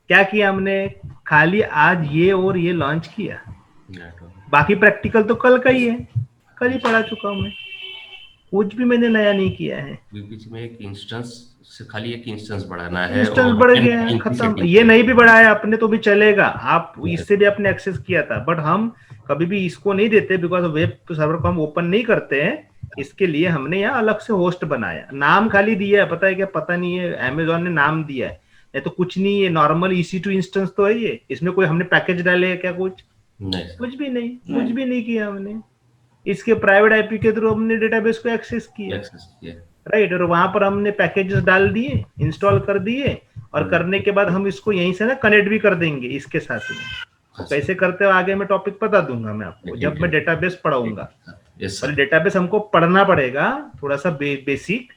क्या किया हमने, खाली आज ये और ये लॉन्च किया, बाकी प्रैक्टिकल तो कल का ही है, कल ही पढ़ा चुका हूं मैं, कुछ भी मैंने नया नहीं किया है। बीच में एक इंस्टेंस से खाली एक इंस्टेंस बढ़ाना है इंस्टेंस और बढ़ अपने गया है, machine की खत्म, setting ये करनी नहीं भी बढ़ाया अपने तो भी चलेगा, आप है। इससे भी आपने एक्सेस किया था, बट हम कभी भी इसको नहीं देते, बिकॉज वेब सर्वर को हम ओपन नहीं करते हैं, इसके लिए हमने यहाँ अलग से होस्ट बनाया, नाम खाली दिया है, पता है क्या, पता नहीं है, अमेजोन ने नाम दिया है, नहीं तो कुछ नहीं है, नॉर्मल EC2 इंस्टेंस तो है ये, इसमें कोई हमने पैकेज डाले है क्या, कुछ नहीं सर, कुछ भी नहीं, कुछ भी नहीं किया हमने, इसके प्राइवेट आईपी के थ्रू हमने डेटाबेस को एक्सेस किया, एक्सेस किया। राइट, और वहां पर हमने पैकेजेस डाल दिए, इंस्टॉल कर दिए, और करने के बाद हम इसको यहीं से ना कनेक्ट भी कर देंगे इसके साथ में, तो कैसे करते हो आगे मैं टॉपिक बता दूंगा मैं आपको जब मैं डेटाबेस पढ़ाऊंगा, यस पहले सर, डेटाबेस हमको पढ़ना पड़ेगा, थोड़ा सा बेसिक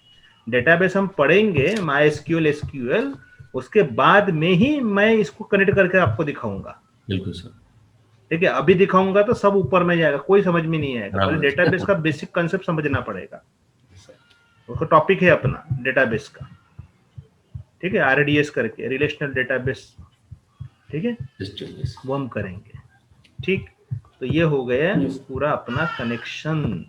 डेटाबेस हम पढ़ेंगे, MySQL SQL, उसके बाद में ही मैं इसको कनेक्ट करके आपको दिखाऊंगा, बिल्कुल सर। ठीक है। अभी दिखाऊंगा तो सब ऊपर में जाएगा, कोई समझ में नहीं आएगा, पहले बराबर। डेटाबेस का बेसिक कंसेप्ट समझना पड़ेगा, उसका टॉपिक है अपना डेटाबेस का, ठीक है, RDS करके रिलेशनल डेटाबेस, ठीक है, यस वो हम करेंगे, ठीक। तो ये हो गया Yes. पूरा अपना कनेक्शन।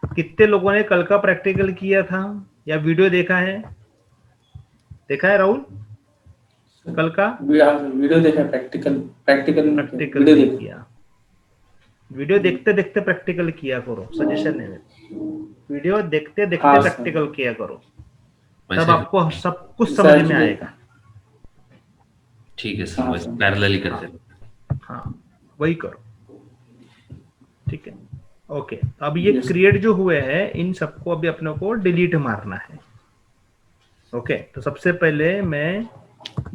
कितने लोगों ने कल का प्रैक्टिकल किया था या वीडियो देखा है, देखा है राहुल कल का वीडियो देखा, प्रैक्टिकल प्रैक्टिकल वीडियो नहीं देखा। किया, वीडियो देखते देखते प्रैक्टिकल किया करो, सजेशन है, वीडियो देखते देखते हाँ, प्रैक्टिकल किया करो, तब वैसे आपको सब कुछ सर, समझ में actually- आएगा, ठीक है सर, हाँ, वैसे सर। पैरेलली करते हैं। हाँ वही करो, ठीक है। ओके, अब ये Yes. क्रिएट जो हुए हैं इन सबको अभी अपने को डिलीट मारना है, ओके। तो सबसे पहले मैं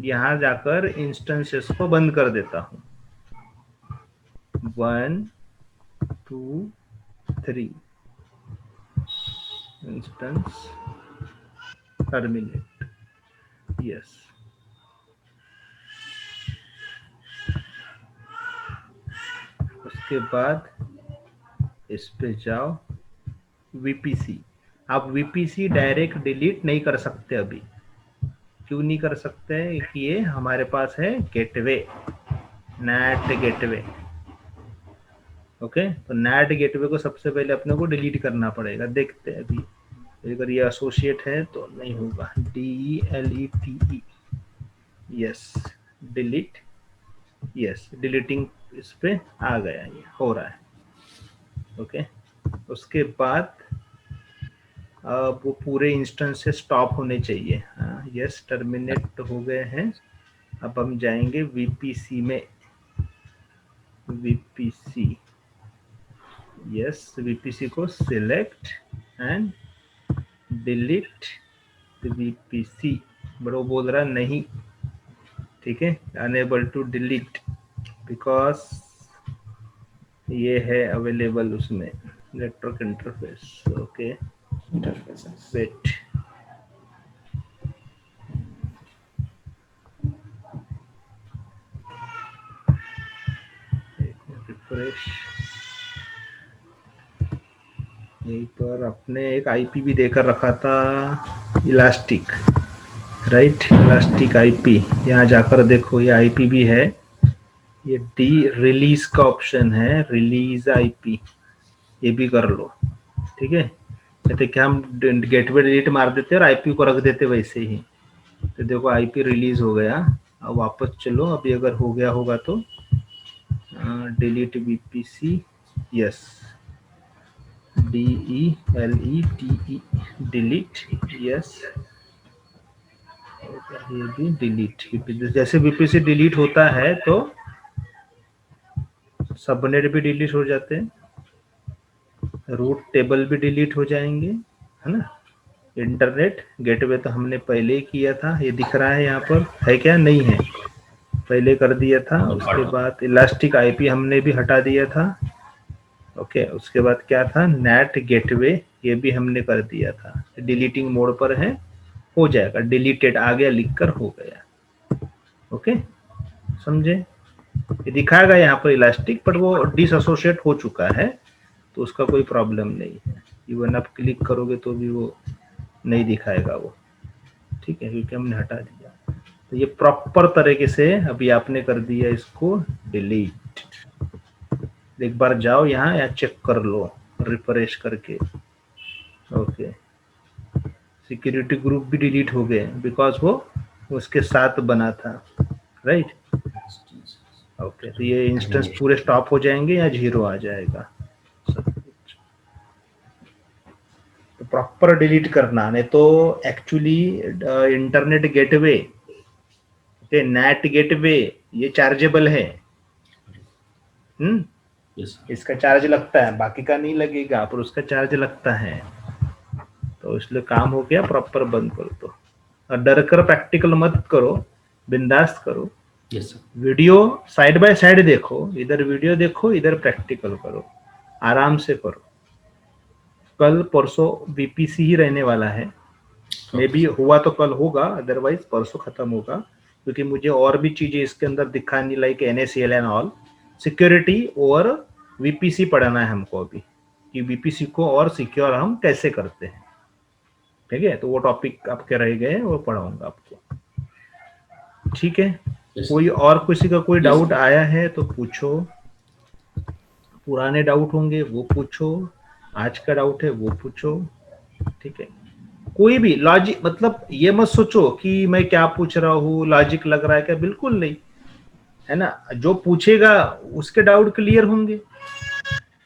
यहाँ जाकर इंस्टेंसेस को बंद कर देता हूँ, 1 2 3 इंस्टेंस टर्मिनेट, यस, उसके बाद इस पे जाओ, VPC, आप VPC डायरेक्ट डिलीट नहीं कर सकते अभी, क्यों नहीं कर सकते, कि ये हमारे पास है गेटवे, NAT गेटवे, ओके। तो NAT गेटवे को सबसे पहले अपने को डिलीट करना पड़ेगा, देखते हैं अभी, अगर ये एसोसिएट है तो नहीं होगा, DELETE, yes, delete, yes, deleting, इस पे आ गया, ये हो रहा है, ओके। उसके बाद अब वो पूरे इंस्टेंस से स्टॉप होने चाहिए, हाँ, यस, टर्मिनेट हो गए हैं। अब हम जाएंगे VPC में, VPC, यस VPC को select and delete VPC, but वो बोल रहा नहीं, ठीक है, अनेबल टू डिलीट बिकॉज ये है अवेलेबल उसमें network interface. Okay interfaces. Wait, refresh, यहीं पर अपने एक आईपी भी देकर रखा था इलास्टिक, राइट, इलास्टिक आईपी, यहाँ जाकर देखो ये आईपी भी है, ये डी रिलीज का ऑप्शन है, रिलीज आईपी, ये भी कर लो, ठीक है। कहते क्या हम गेटवे डिलीट मार देते और आईपी को रख देते वैसे ही, तो देखो आईपी रिलीज हो गया। अब वापस चलो, अभी अगर हो गया होगा तो delete VPC, yes DELETE delete, yes, ये भी डिलीट, जैसे वीपीसी डिलीट होता है तो सबनेट भी डिलीट हो जाते हैं, रूट टेबल भी डिलीट हो जाएंगे, है ना। इंटरनेट गेटवे तो हमने पहले ही किया था, ये दिख रहा है यहाँ पर, है क्या, नहीं है, पहले कर दिया था। उसके बाद इलास्टिक आईपी हमने भी हटा दिया था, ओके। उसके बाद क्या था, नेट गेटवे, ये भी हमने कर दिया था, डिलीटिंग मोड पर है, हो जाएगा, डिलीटेड आ गया लिखकर हो गया, ओके, समझे। ये दिखाएगा यहाँ पर इलास्टिक, पर वो डिसएसोसिएट हो चुका है तो उसका कोई प्रॉब्लम नहीं है, इवन आप क्लिक करोगे तो भी वो नहीं दिखाएगा वो, ठीक है, क्योंकि हमने हटा दिया। तो ये प्रॉपर तरीके से अभी आपने कर दिया इसको डिलीट। एक बार जाओ यहाँ या चेक कर लो रिफ्रेश करके, ओके। सिक्योरिटी ग्रुप भी डिलीट हो गए बिकॉज वो उसके साथ बना था, राइट, ओके। तो ये इंस्टेंस पूरे स्टॉप हो जाएंगे या 0 आ जाएगा, तो प्रॉपर डिलीट करना, नहीं तो actually internet gateway, net gateway ये चार्जेबल है, इसका चार्ज लगता है, बाकी का नहीं लगेगा, पर उसका चार्ज लगता है, तो इसलिए काम हो गया, प्रॉपर बंद कर दो। और डर कर प्रैक्टिकल मत करो, बिंदास करो, वीडियो साइड बाय साइड देखो, इधर वीडियो देखो इधर प्रैक्टिकल करो, आराम से करो। कल परसों वीपीसी ही रहने वाला है, मे बी हुआ तो कल होगा, अदरवाइज परसों खत्म होगा, क्योंकि मुझे और भी चीजें इसके अंदर दिखानी, like NACL and all, security और वीपीसी पढ़ाना है हमको अभी, कि वीपीसी को और सिक्योर हम कैसे करते हैं, ठीक है। तो वो टॉपिक आपके रह गए, वो पढ़ाऊंगा आपको, ठीक है। कोई और किसी का कोई डाउट आया है तो पूछो, पुराने डाउट होंगे वो पूछो, आज का डाउट है वो पूछो, ठीक है। कोई भी लॉजिक, मतलब ये मत सोचो कि मैं क्या पूछ रहा हूँ, लॉजिक लग रहा है क्या, बिल्कुल नहीं, है ना। जो पूछेगा उसके डाउट क्लियर होंगे,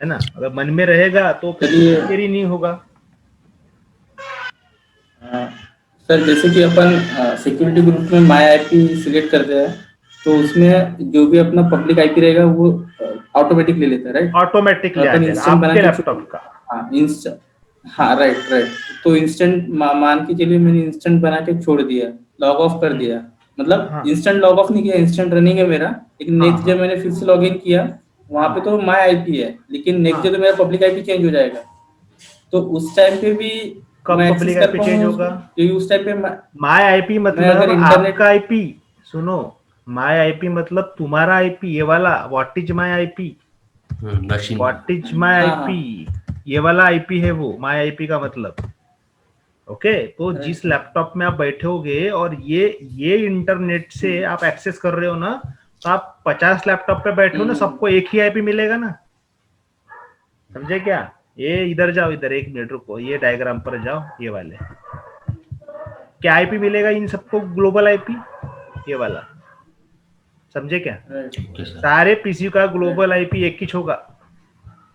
है ना, अगर मन में रहेगा तो फिर क्लियर ही नहीं होगा। सर जैसे कि अपन सिक्योरिटी ग्रुप में माई आईपी सिलेक्ट करते हैं, तो उसमें जो भी अपना पब्लिक आईपी रहेगा वो ऑटोमेटिक ले लेता है, राइट, ऑटोमेटिकली आपके लैपटॉप का, हाँ राइट। तो इंस्टेंट मान के चलिए मैंने इंस्टेंट बना के छोड़ दिया, लॉग ऑफ कर दिया, मतलब इंस्टेंट लॉग ऑफ नहीं किया, इंस्टेंट रनिंग है मेरा, लेकिन नेक्स्ट जब मैंने फिर से लॉग इन किया वहां पे तो माई आईपी है, लेकिन नेक्स्ट डे तो मेरा पब्लिक आईपी चेंज हो जाएगा, तो उस टाइम पे भी कब पब्लिक आईपी चेंज होगा, क्योंकि उस टाइम पे माई आईपी मतलब आपका आईपी, सुनो, माई आईपी मतलब तुम्हारा आईपी, ये वाला what is my IP, what is my IP, ये वाला आईपी है वो माई आईपी का मतलब, ओके। तो जिस लैपटॉप में आप बैठोगे और ये इंटरनेट से आप एक्सेस कर रहे हो ना, तो आप 50 लैपटॉप पे बैठे हो ना, सबको एक ही आईपी मिलेगा ना, समझे क्या। ये इधर जाओ, इधर 1 मिनट रुको, ये डायग्राम पर जाओ, ये वाले क्या आईपी मिलेगा इन सबको, ग्लोबल आईपी, ये वाला, समझे क्या। सारे पीसी का ग्लोबल आईपी एक ही होगा,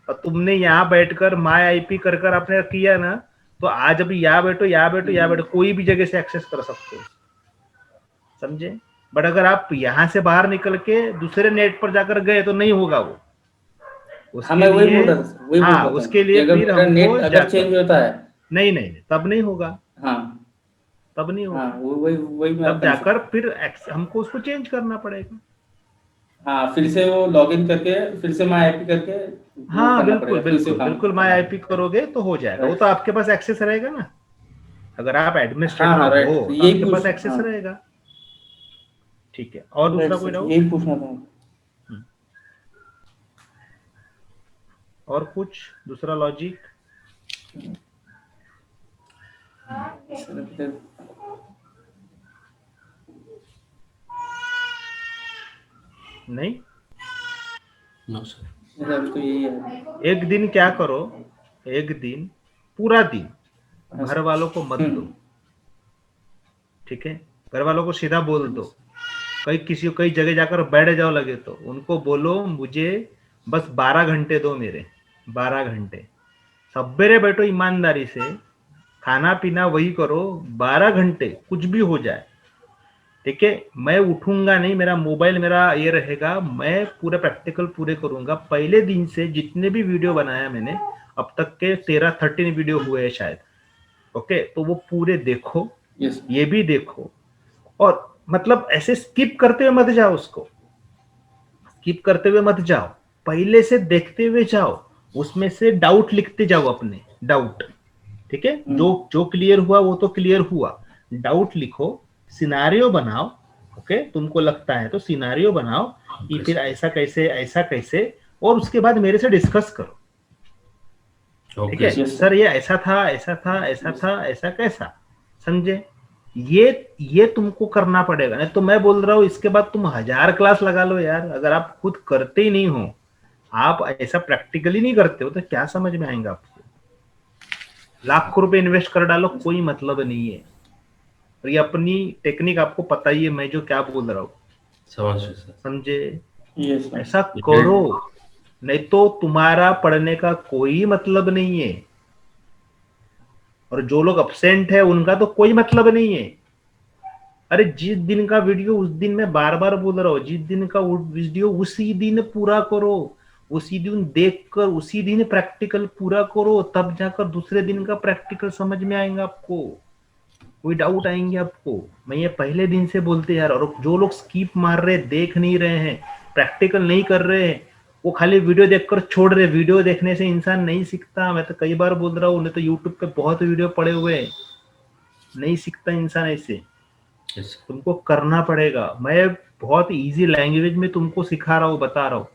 और तुमने यहाँ बैठकर माई आईपी कर कर आपने किया ना, तो आज अभी यहाँ बैठो, कोई भी जगह से एक्सेस कर सकते हो, समझे। बट अगर आप यहाँ से बाहर निकल के दूसरे नेट पर जाकर गए तो नहीं होगा वो। हाँ उसके मैं वही लिए बोल रहा था सर, वही बोल हाँ, रहा था उसके कि लिए अगर फिर मेरा हमको नेट अगर जाकर चेंज होता है। नहीं नहीं नहीं, तब नहीं होगा, हाँ तब नहीं हाँ, होगा। वही वही मेरा तब कंसेप्ट जाकर था। फिर हमको उसको चेंज करना पड़ेगा। हाँ फिर से वो लॉगिन करके फिर से माई आईपी करके वो हाँ करना बिल्कुल पड़ेगा, फिर से बिल्कुल काम बिल्कुल, माई करना आईपी पड़ेगा। करोगे तो हो जाएगा, वो राइट। तो आपके पास एक्सेस रहेगा ना। अगर आप हाँ एडमिनिस्ट्रेटर हाँ हो राइट, तो यही आपके पास पूछ, एक्सेस हाँ रहेगा। ठीक है, और राइट दूसरा कोई सर, डाउट? यही पूछना था। और कुछ दूसरा लॉजिक? सर, फिर नहीं, नो सर। मेरा अभी तो यही है। एक दिन क्या करो, एक दिन पूरा दिन हाँ घर सर। वालों को मत दो। ठीक है, घर वालों को सीधा बोल दो, कई जगह जाकर बैठ जाओ, लगे तो उनको बोलो मुझे बस 12 घंटे दो, मेरे 12 घंटे सवेरे बैठो ईमानदारी से, खाना पीना वही करो, 12 घंटे कुछ भी हो जाए। ठीक है, मैं उठूंगा नहीं, मेरा मोबाइल मेरा ये रहेगा, मैं पूरे प्रैक्टिकल पूरे करूंगा। पहले दिन से जितने भी वीडियो बनाया मैंने अब तक के 13-13 वीडियो हुए हैं शायद। ओके, तो वो पूरे देखो, यस। ये भी देखो, और मतलब ऐसे स्किप करते हुए मत जाओ, उसको स्किप करते हुए मत जाओ, पहले से देखते हुए जाओ, उसमें से डाउट लिखते जाओ, अपने डाउट। ठीक है, जो जो क्लियर हुआ वो तो क्लियर हुआ, डाउट लिखो, सिनारियो बनाओ। ओके, तुमको लगता है तो सिनारियो बनाओ कि ओके फिर सर। ऐसा कैसे, और उसके बाद मेरे से डिस्कस करो। ठीक ओके है, सर। Yes sir sir. ये ऐसा था, ऐसा था, ऐसा था, ऐसा कैसा, समझे? ये तुमको करना पड़ेगा, नहीं तो मैं बोल रहा हूँ इसके बाद तुम 1000 क्लास लगा लो यार, अगर आप खुद करते ही नहीं हो, आप ऐसा प्रैक्टिकली नहीं करते हो, तो क्या समझ में आएगा आपको? लाखों रुपए इन्वेस्ट कर डालो, कोई मतलब नहीं है। और ये अपनी टेक्निक आपको पता ही है, मैं जो क्या बोल रहा हूँ, समझ रहे सर। समझे? Yes sir. ऐसा ये करो, build- नहीं तो तुम्हारा पढ़ने का कोई मतलब नहीं है, और जो लोग अपसेंट है उनका तो कोई मतलब नहीं है। अरे जिस दिन का वीडियो उस दिन, मैं बार बार बोल रहा हूँ, जिस दिन का वीडियो उसी दिन पूरा करो, उसी दिन देखकर उसी दिन प्रैक्टिकल पूरा करो, तब जाकर दूसरे दिन का प्रैक्टिकल समझ में आएगा आपको, कोई डाउट आएंगे आपको। मैं ये पहले दिन से बोलते यार, और जो लोग स्किप मार रहे, देख नहीं रहे हैं, प्रैक्टिकल नहीं कर रहे हैं, वो खाली वीडियो देखकर छोड़ रहे। वीडियो देखने से इंसान नहीं सीखता, मैं तो कई बार बोल रहा हूँ, नहीं तो यूट्यूब पे बहुत वीडियो पड़े हुए हैं, नहीं सीखता इंसान ऐसे। yes, तुमको करना पड़ेगा, मैं बहुत इजी लैंग्वेज में तुमको सिखा रहा हूँ, बता रहा हूँ।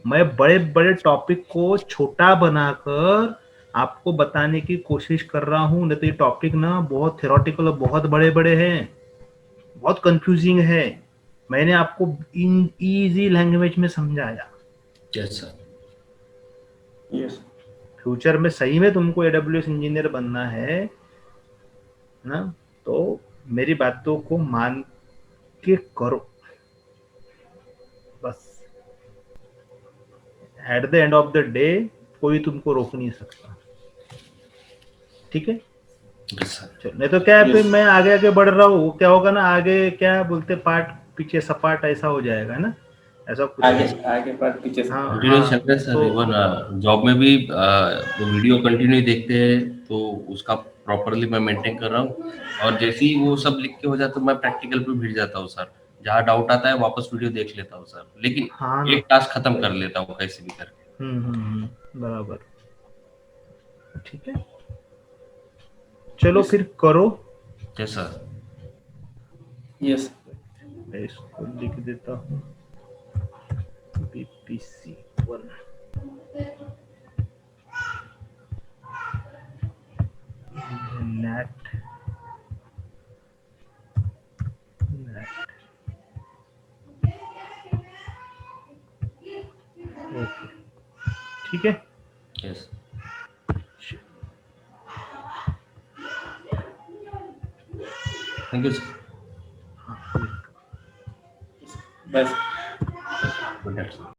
मैं बड़े बड़े टॉपिक को छोटा बनाकर आपको बताने की कोशिश कर रहा हूँ, नहीं तो ये टॉपिक ना बहुत थ्योरेटिकल और बहुत बड़े बड़े हैं, बहुत कंफ्यूजिंग है। मैंने आपको इन इजी लैंग्वेज में समझाया। yes, sir. यस। फ्यूचर में सही में तुमको एडब्ल्यूएस इंजीनियर बनना है ना, तो मेरी बातों को मान के करो बस। At the end of the day कोई तुमको रोक नहीं सकता। ठीक है, yes, सर। चलो, नहीं तो क्या है, फिर यस। मैं आगे आगे बढ़ रहा हूँ, क्या होगा ना, आगे क्या बोलते, पार्ट पीछे सपाट ऐसा हो जाएगा ना, ऐसा कुछ आगे है। आगे पर पीछे से। हाँ कंटिन्यू चल हाँ, रहा है सर। तो इवन जॉब में भी वो वीडियो कंटिन्यू देखते हैं, तो उसका प्रॉपरली मैं मेंटेन कर रहा हूँ। और जैसे ही वो सब लिख के हो जाता है, मैं प्रैक्टिकल पे भिड़ जाता हूँ सर। जहाँ डाउट आता है वापस वीडियो देख लेता हूँ सर, लेकिन हाँ ना, एक टास्क खत्म कर लेता हूँ कैसे भी करके। बराबर। ठीक है, चलो यस फिर करो। Yes sir. यस। मैं इसको लिख देता हूँ, BPC1 नेट नेट। ओके, ठीक है। यस। Thank you sir. हाँ, बस। Good night sir.